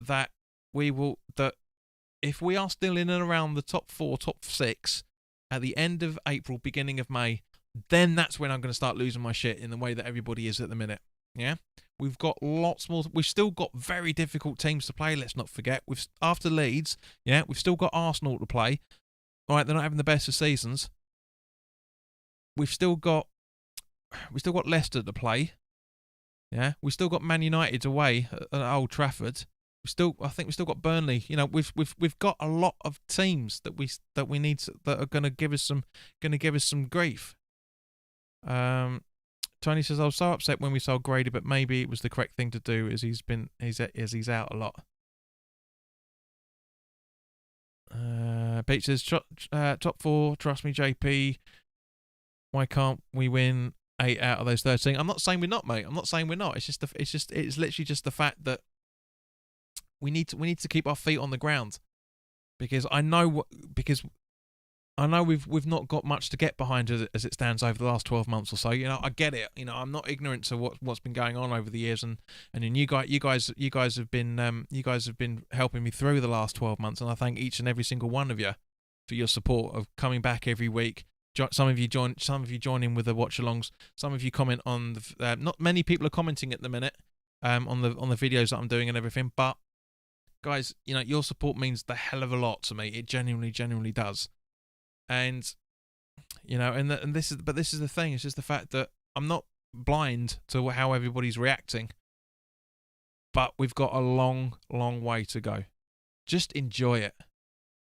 S1: That if we are still in and around the top 4, top 6 at the end of April, beginning of May, then that's when I'm going to start losing my shit in the way that everybody is at the minute. Yeah, we've got lots more. We've still got very difficult teams to play. Let's not forget. After Leeds, yeah, we've still got Arsenal to play. All right, they're not having the best of seasons. We've still got Leicester to play. Yeah, we've still got Man United away at Old Trafford. I think we've still got Burnley. You know, we've got a lot of teams that we need that are going to give us some grief. Tony says, I was so upset when we sold Grady, but maybe it was the correct thing to do as he's out a lot. Pete says, top 4, trust me, JP. Why can't we win 8 out of those 13? I'm not saying we're not, mate. I'm not saying we're not. It's literally just the fact that we need to keep our feet on the ground, because I know we've not got much to get behind as it stands over the last 12 months or so. You know, I get it. You know, I'm not ignorant to what's been going on over the years, and you guys have been helping me through the last 12 months, and I thank each and every single one of you for your support of coming back every week. Some of you join in with the watch-alongs. Some of you comment on not many people are commenting at the minute on the videos that I'm doing and everything, but guys, your support means the hell of a lot to me. It genuinely does. And this is the thing. It's just the fact that I'm not blind to how everybody's reacting, but we've got a long way to go. Just enjoy it.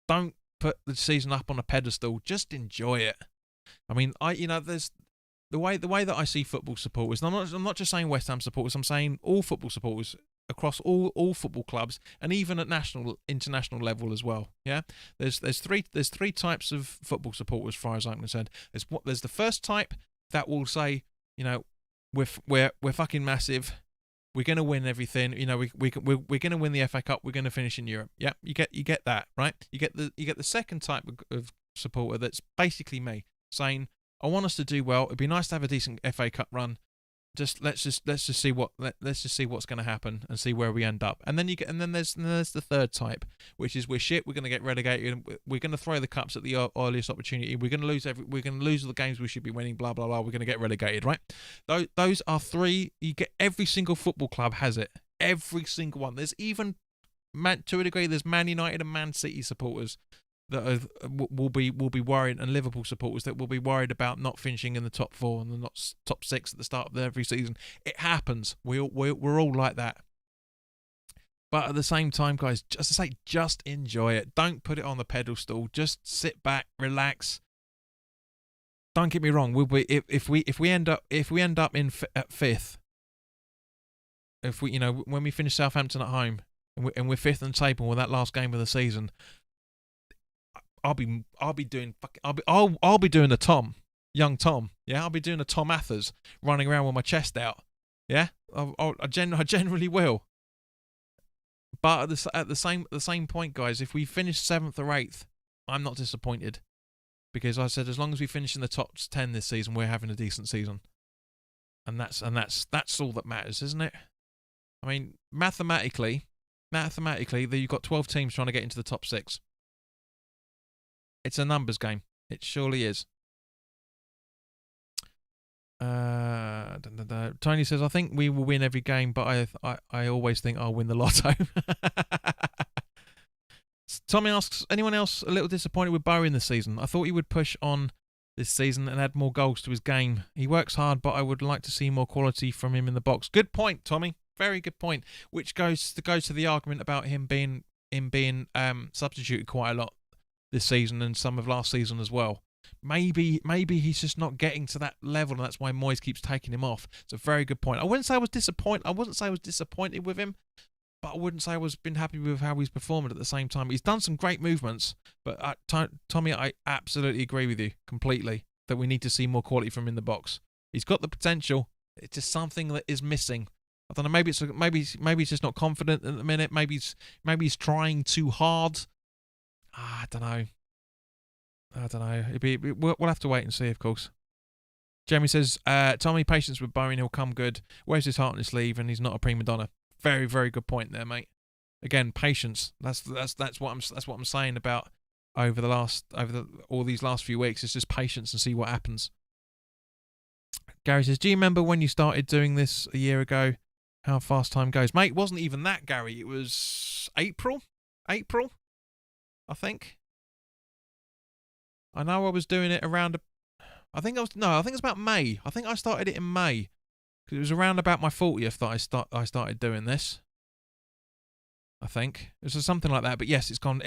S1: Don't put the season up on a pedestal. Just enjoy it. I mean, there's the way that I see football supporters. And I'm not just saying West Ham supporters. I'm saying all football supporters across all football clubs, and even at international level as well. Yeah, there's three types of football supporters, as far as I'm concerned. There's the first type that will say, we're fucking massive. We're gonna win everything. We're gonna win the FA Cup. We're gonna finish in Europe. Yeah, you get that, right? You get the second type of supporter that's basically me, saying, I want us to do well. It'd be nice to have a decent FA Cup run. Let's just see what's going to happen and see where we end up. And then there's the third type, which is we're shit. We're going to get relegated. We're going to throw the cups at the earliest opportunity. We're going to lose all the games we should be winning. Blah blah blah. We're going to get relegated. Right? Those are three. You get every single football club has it. Every single one. There's even to a degree. There's Man United and Man City supporters that will be worried, and Liverpool supporters that will be worried about not finishing in the top four and the not top six at the start of every season. It happens. We're all like that. But at the same time, guys, just enjoy it. Don't put it on the pedestal. Just sit back, relax. Don't get me wrong. We'll be if we end up at fifth. If we when we finish Southampton at home and we're fifth in the table with that last game of the season, I'll be doing the young Tom. Yeah, I'll be doing the Tom Athers, running around with my chest out. Yeah, I generally will. But at the same point, guys, if we finish 7th or 8th, I'm not disappointed, because I said as long as we finish in the top 10 this season, we're having a decent season, and that's all that matters, isn't it? I mean, mathematically, you've got 12 teams trying to get into the top 6. It's a numbers game. It surely is. Tony says, I think we will win every game, but I always think I'll win the lotto. Tommy asks, anyone else a little disappointed with Bowen this season? I thought he would push on this season and add more goals to his game. He works hard, but I would like to see more quality from him in the box. Good point, Tommy. Very good point. Which goes to the argument about him being substituted quite a lot this season and some of last season as well. Maybe he's just not getting to that level, and that's why Moyes keeps taking him off. It's a very good point. I wouldn't say I was disappointed with him, but I wouldn't say I was been happy with how he's performed at the same time. He's done some great movements, but Tommy, I absolutely agree with you completely that we need to see more quality from him in the box. He's got the potential. It's just something that is missing. I don't know. Maybe he's just not confident at the minute. Maybe he's trying too hard. I don't know. We'll have to wait and see, of course. Jeremy says, Tommy, patience with Bowen, he'll come good. Wears his heart on his sleeve, and he's not a prima donna. Very, very good point there, mate. Again, patience. That's what I'm saying about all these last few weeks. It's just patience and see what happens. Gary says, do you remember when you started doing this a year ago? How fast time goes, mate. It wasn't even that, Gary. It was April, I think. I know I was doing it around. I think it was about May. I think I started it in May, because it was around about my 40th that I started doing this. I think it was something like that. But yes, it's gone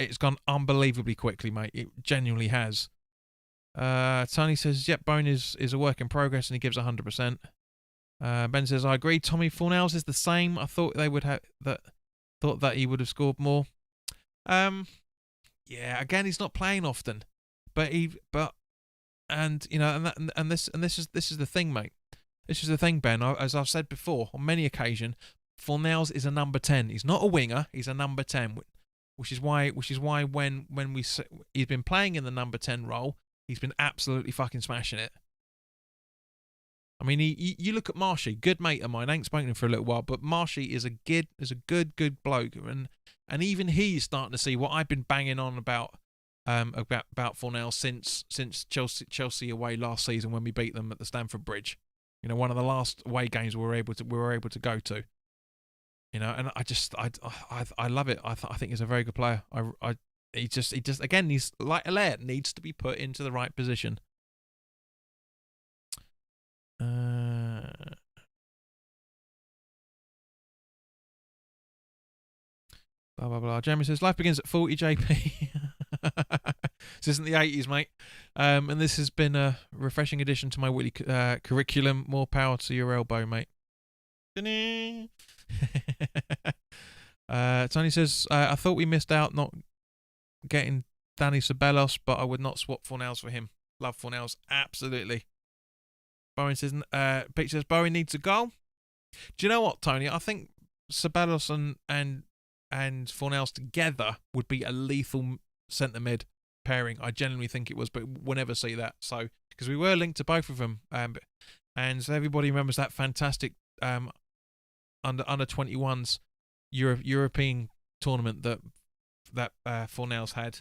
S1: unbelievably quickly, mate. It genuinely has. Tony says, yep, Bone is a work in progress, and he gives 100%. Ben says, I agree. Tommy Fornells is the same. I thought they would have thought that he would have scored more. Yeah, again, he's not playing often, but this is the thing, mate. This is the thing, Ben. As I've said before on many occasions, Fornells is a number 10. He's not a winger. He's a number 10, which is why when he's been playing in the number 10 role, he's been absolutely fucking smashing it. I mean, you look at Marshy, good mate of mine. I ain't spoken to him for a little while, but Marshy is a good bloke, and even he's starting to see what I've been banging on about Fornells since Chelsea away last season when we beat them at the Stamford Bridge. One of the last away games we were able to go to. You know, and I love it. I think he's a very good player. He just again, he's like Alert, needs to be put into the right position. Blah blah blah. Jeremy says life begins at 40. JP. This isn't the 80s, mate. And this has been a refreshing addition to my weekly curriculum. More power to your elbow, mate. Tony says, I thought we missed out not getting Danny Ceballos, but I would not swap Fornals for him. Love Fornals, absolutely. Bowen says, Pete says, Bowen needs a goal. Do you know what, Tony? I think Ceballos and Fornals together would be a lethal centre mid pairing. I genuinely think it was, but we'll never see that. So, because we were linked to both of them, and everybody remembers that fantastic under 21s European tournament that Fornals had.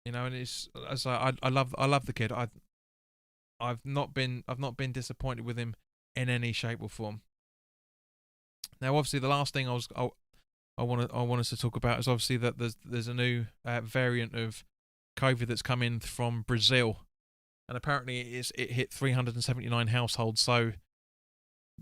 S1: You know, and it's as I love the kid. I've not been disappointed with him in any shape or form. Now, obviously, the last thing I want us to talk about is obviously that there's a new variant of COVID that's come in from Brazil, and apparently it hit 379 households. So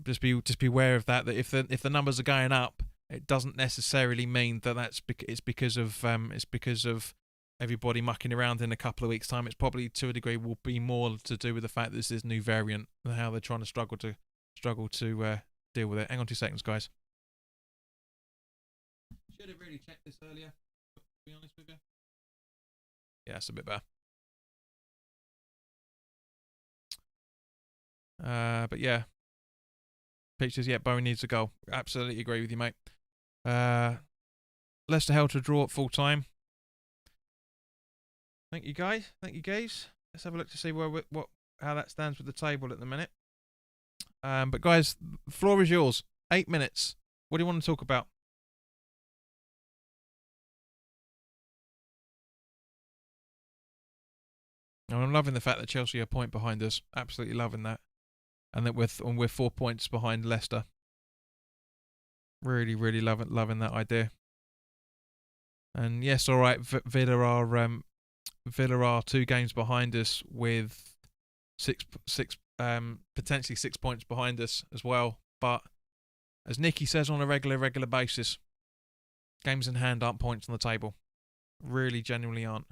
S1: just be aware of that. That if the numbers are going up, it doesn't necessarily mean that it's because of everybody mucking around in a couple of weeks' time. It's probably to a degree will be more to do with the fact that this is new variant and how they're trying to struggle to deal with it. Hang on 2 seconds, guys. Should have really checked this earlier, to be honest with you. Yeah, it's a bit better. But yeah. Peach says, yeah, Bowen needs a goal. Absolutely agree with you, mate. Leicester held to a draw at full time. Thank you, guys. Let's have a look to see how that stands with the table at the minute. But guys, the floor is yours. 8 minutes. What do you want to talk about? And I'm loving the fact that Chelsea are a point behind us. Absolutely loving that. And that we're 4 points behind Leicester. Really, really loving that idea. And yes, all right, Villa are 2 games behind us with potentially 6 points behind us as well. But as Nicky says on a regular basis, games in hand aren't points on the table. Really, genuinely aren't.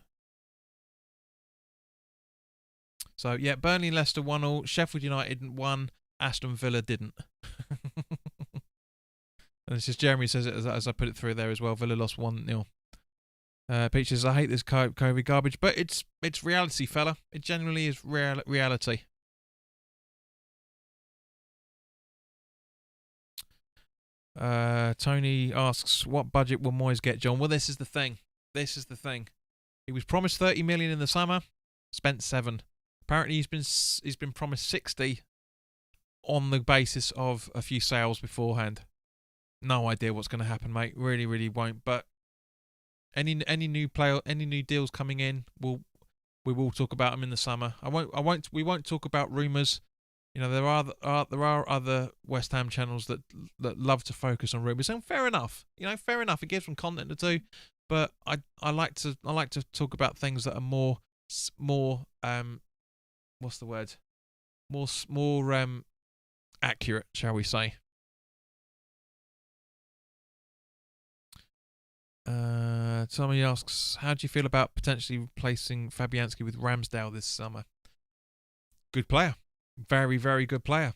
S1: So yeah, Burnley and Leicester 1-1. Sheffield United won. Aston Villa didn't. And it's just Jeremy says it as I put it through there as well. Villa lost 1-0. Peach says, I hate this COVID garbage, but it's reality, fella. It genuinely is reality. Tony asks, what budget will Moyes get, John? Well, this is the thing. He was promised 30 million in the summer, spent 7. Apparently, he's been promised 60 on the basis of a few sales beforehand. No idea what's going to happen, mate. Really, really won't. But any new player, any new deals coming in, we will talk about them in the summer. We won't talk about rumours. You know, there are other West Ham channels that love to focus on rumours, and fair enough. You know, fair enough. It gives them content to do. But I like to talk about things that are more what's the word? More accurate, shall we say? Somebody asks, how do you feel about potentially replacing Fabianski with Ramsdale this summer? Good player, very, very good player.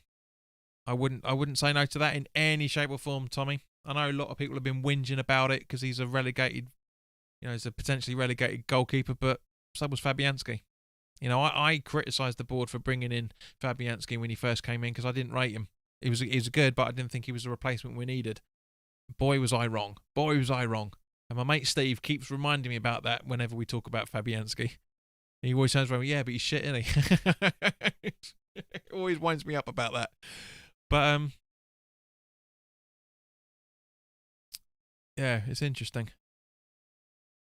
S1: I wouldn't say no to that in any shape or form, Tommy. I know a lot of people have been whinging about it because he's a potentially relegated goalkeeper, but so was Fabianski. You know, I criticised the board for bringing in Fabianski when he first came in because I didn't rate him. He was good, but I didn't think he was the replacement we needed. Boy, was I wrong. And my mate Steve keeps reminding me about that whenever we talk about Fabianski. He always turns around, yeah, but he's shit, isn't he? It always winds me up about that. But, yeah, it's interesting.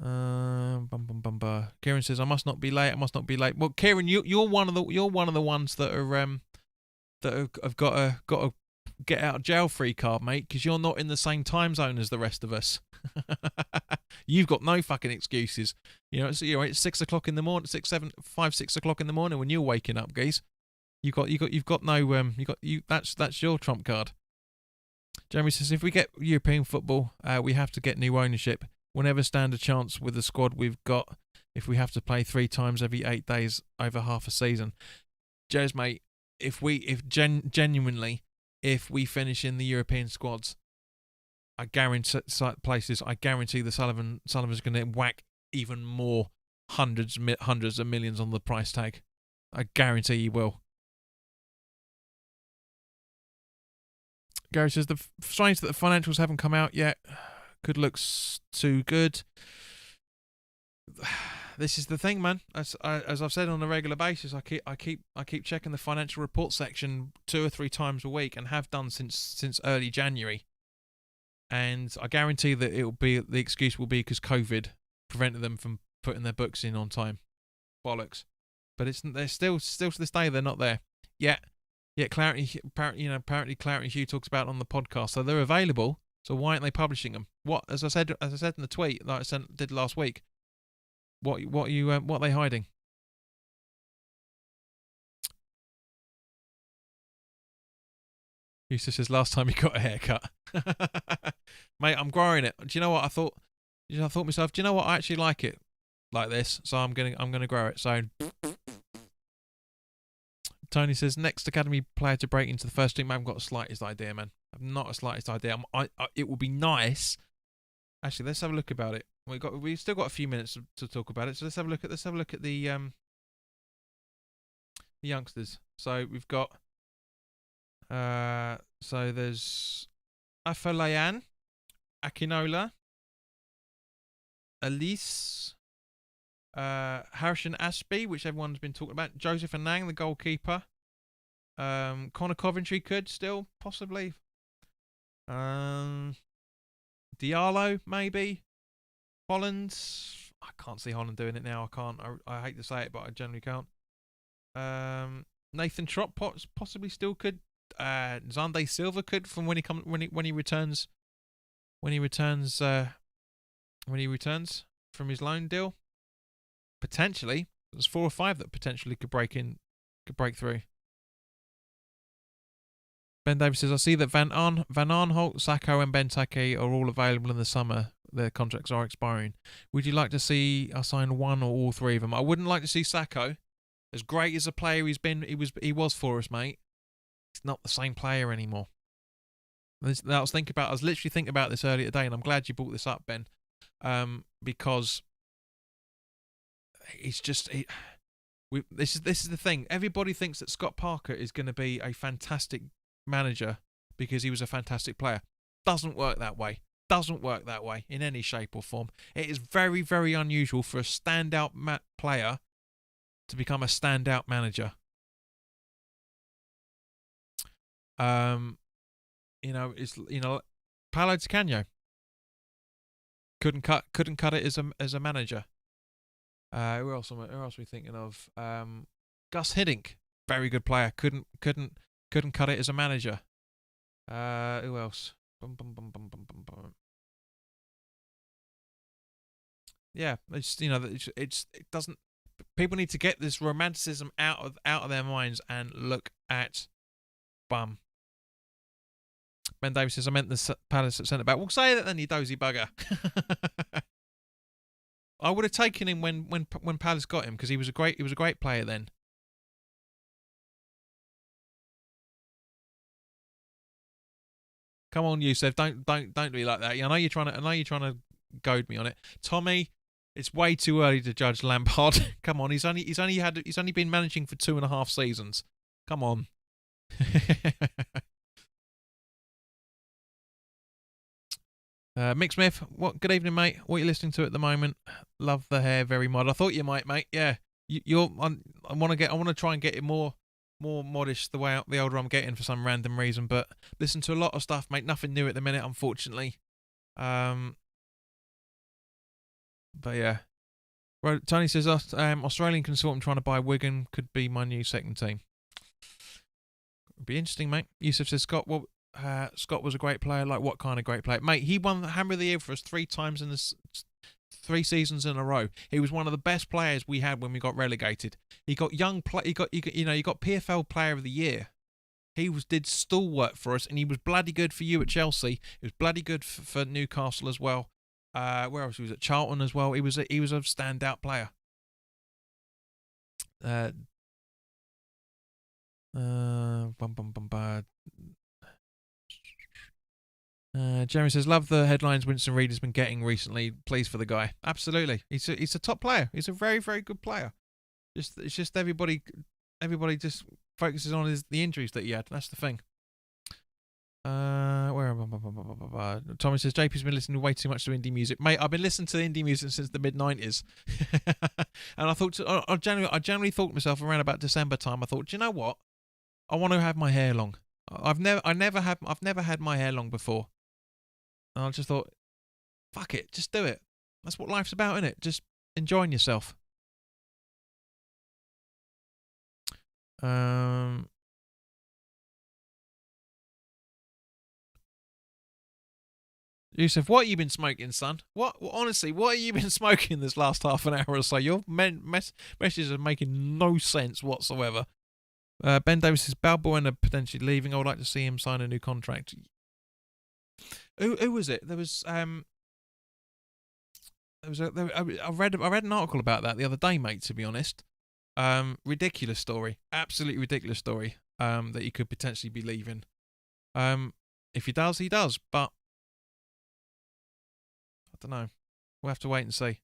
S1: Kieran says, I must not be late. Well, Kieran, you're one of the ones that are have got to get out of jail free card, mate, because you're not in the same time zone as the rest of us. You've got no fucking excuses. You know, it's 6 o'clock in the morning, 6 o'clock in the morning when you're waking up, geez. You've got no that's your trump card. Jeremy says, if we get European football, we have to get new ownership. We'll never stand a chance with the squad we've got if we have to play 3 times every 8 days over half a season. Jez, mate, genuinely, if we finish in the European squads, I guarantee the Sullivan's going to whack even more hundreds of millions on the price tag. I guarantee he will. Gary says, the strange that the financials haven't come out yet. Could look too good. This is the thing, man. As I've said on a regular basis, I keep checking the financial report section 2 or 3 times a week, and have done since early January. And I guarantee that the excuse will be because COVID prevented them from putting their books in on time. Bollocks. But they're still to this day they're not there yet. Clarity, apparently Clarity Hugh talks about it on the podcast, so they're available. So why aren't they publishing them? What, as I said in the tweet that I did last week, what are they hiding? Yusuf says, last time he got a haircut. Mate, I'm growing it. Do you know what I thought? I thought to myself, do you know what? I actually like it like this, so I'm gonna grow it. So Tony says, next academy player to break into the first team. I haven't got the slightest idea, man. I've not the slightest idea. It would be nice. Actually, let's have a look about it. We've still got a few minutes to talk about it. So let's have a look at the youngsters. So we've got so there's Afolayan, Akinola, Elise, Harrison Ashby, which everyone's been talking about, Joseph Anang, the goalkeeper, Connor Coventry could still possibly, Diallo maybe, Holland. I can't see Holland doing it now. I hate to say it, but I generally can't. Nathan Trott possibly still could. Zande Silva could, from when he returns from his loan deal. Potentially, there's 4 or 5 that potentially could break through. Ben Davis says, I see that Van Aanholt, Sacco and Benteke are all available in the summer. Their contracts are expiring. Would you like to see us sign one or all 3 of them? I wouldn't like to see Sacco. As great as a player he was for us, mate. He's not the same player anymore. I was literally thinking about this earlier today, and I'm glad you brought this up, Ben, because it's just this is the thing. Everybody thinks that Scott Parker is going to be a fantastic manager because he was a fantastic player. Doesn't work that way. Doesn't work that way in any shape or form. It is very, very unusual for a standout player to become a standout manager. Paolo Di Canio couldn't cut it as a manager. Who else are we thinking of? Gus Hiddink, very good player. Couldn't cut it as a manager. Who else? Yeah, it doesn't. People need to get this romanticism out of their minds and look at bum. Ben Davis says, I meant the Palace at centre back. Well, say that then, you dozy bugger. I would have taken him when Palace got him, because he was a great player then. Come on, Yusuf, don't be like that. I know you're trying to goad me on it. Tommy, it's way too early to judge Lampard. Come on, he's only been managing for 2.5 seasons. Come on. Mick Smith, good evening, mate. What are you listening to at the moment? Love the hair, very mod. I thought you might, mate. Yeah, I want to try and get it more modest the older I'm getting for some random reason. But listen to a lot of stuff, mate. Nothing new at the minute, unfortunately. But yeah. Tony says, Australian consultant trying to buy Wigan could be my new second team. It'd be interesting, mate. Yusuf says, Scott, Scott was a great player. Like, what kind of great player? Mate, he won the Hammer of the Year for us 3 times in this 3 seasons in a row. He was one of the best players we had when we got relegated. He got he got PFL Player of the Year. He did stalwart for us, and he was bloody good for you at Chelsea. He was bloody good for Newcastle as well. Where else? He was at Charlton as well. He was a standout player. Jeremy says, love the headlines Winston Reid has been getting recently. Pleased for the guy. Absolutely. He's a top player. He's a very, very good player. It's just everybody just focuses on the injuries that he had. That's the thing. Where am I? Tommy says, JP's been listening way too much to indie music. Mate, I've been listening to indie music since the mid-90s. And I thought, I generally thought to myself around about December time, I thought, do you know what? I want to have my hair long. I've never had my hair long before. And I just thought, fuck it, just do it. That's what life's about, isn't it? Just enjoying yourself. Yusuf, what have you been smoking, son? Honestly, what have you been smoking this last half an hour or so? Your messages are making no sense whatsoever. Ben Davis says, Balbuena potentially leaving. I would like to see him sign a new contract. Who was it? There was I read an article about that the other day, mate. To be honest, ridiculous story, absolutely ridiculous story. That he could potentially be leaving. If he does, he does. But I don't know. We'll have to wait and see.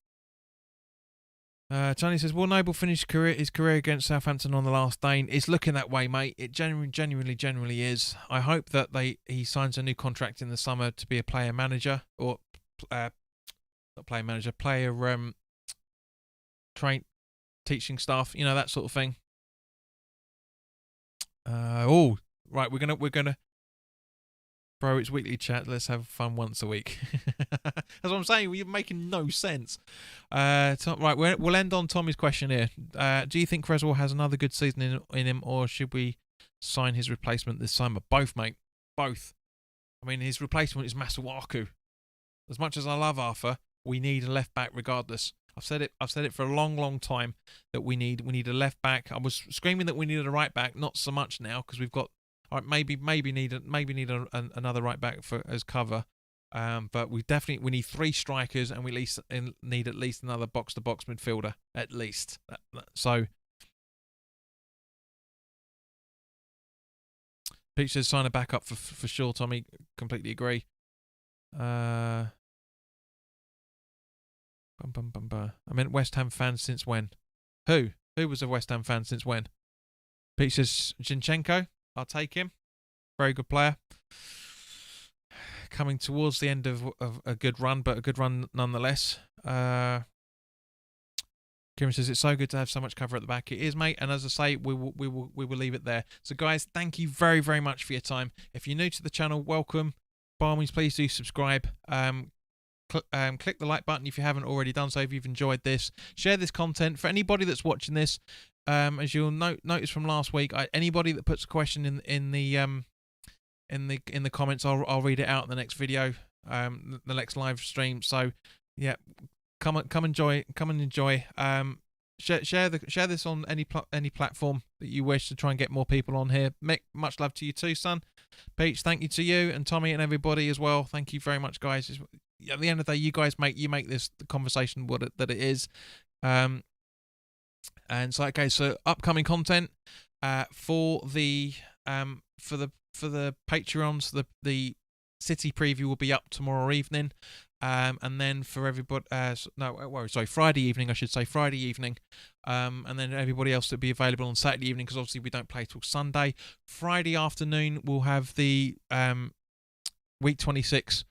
S1: Tony says, will Noble finish his career against Southampton on the last day? It's looking that way, mate. It genuinely is. I hope that he signs a new contract in the summer to be a player manager, or not player manager, player teaching staff, that sort of thing. Right, we're gonna bro, it's weekly chat. Let's have fun once a week. That's what I'm saying. You're making no sense. Right, we'll end on Tommy's question here. Do you think Creswell has another good season in him, or should we sign his replacement this summer? Both, mate. Both. I mean, his replacement is Masuaku. As much as I love Arthur, we need a left back regardless. I've said it for a long time that we need a left back. I was screaming that we needed a right back, not so much now because we've got. All right, maybe need another right back as cover, but we need 3 strikers, and we need at least another box to box midfielder at least. So, Peach says sign a backup for sure. Tommy, completely agree. I meant West Ham fan since when? Who was a West Ham fan since when? Peach says Zinchenko. I'll take him. Very good player. Coming towards the end of a good run, but a good run nonetheless. Kieran says it's so good to have so much cover at the back. It is, mate. And as I say, we will leave it there. So, guys, thank you very, very much for your time. If you're new to the channel, welcome. By all means, please do subscribe. Click the like button if you haven't already done so. If you've enjoyed this, share this content for anybody that's watching this. As you'll notice from last week, anybody that puts a question in the comments, I'll read it out in the next video, the next live stream. So yeah, come and enjoy. Share this on any platform that you wish to try and get more people on here. Mick, much love to you too, son. Peach, thank you to you, and Tommy and everybody as well. Thank you very much, guys. At the end of the day, you guys make this the conversation that it is. And so, okay, so upcoming content for the Patreons, the City preview will be up tomorrow evening, and then for everybody, Friday evening, I should say, Friday evening, and then everybody else will be available on Saturday evening because obviously we don't play till Sunday. Friday afternoon we'll have the week 26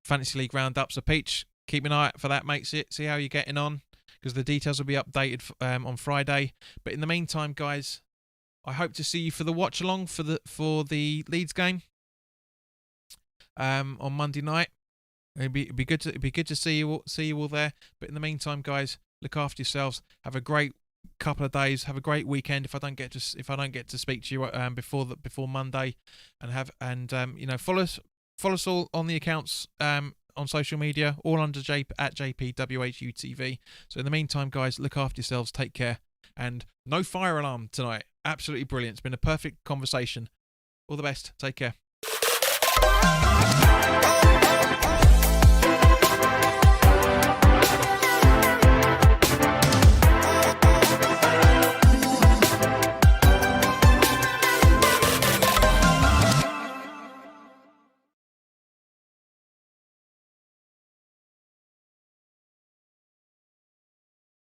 S1: Fantasy League roundup. So Peach, keep an eye out for that, mate. See how you're getting on, because the details will be updated on Friday. But in the meantime, guys, I hope to see you for the watch along for the Leeds game on Monday night. It'd be good to see you all there. But in the meantime, guys, look after yourselves. Have a great couple of days. Have a great weekend. If I don't get to speak to you before Monday, and follow us all on the accounts on social media, all under at JPWHU TV. So in the meantime, guys, look after yourselves. Take care, and no fire alarm tonight. Absolutely brilliant. It's been a perfect conversation. All the best. Take care.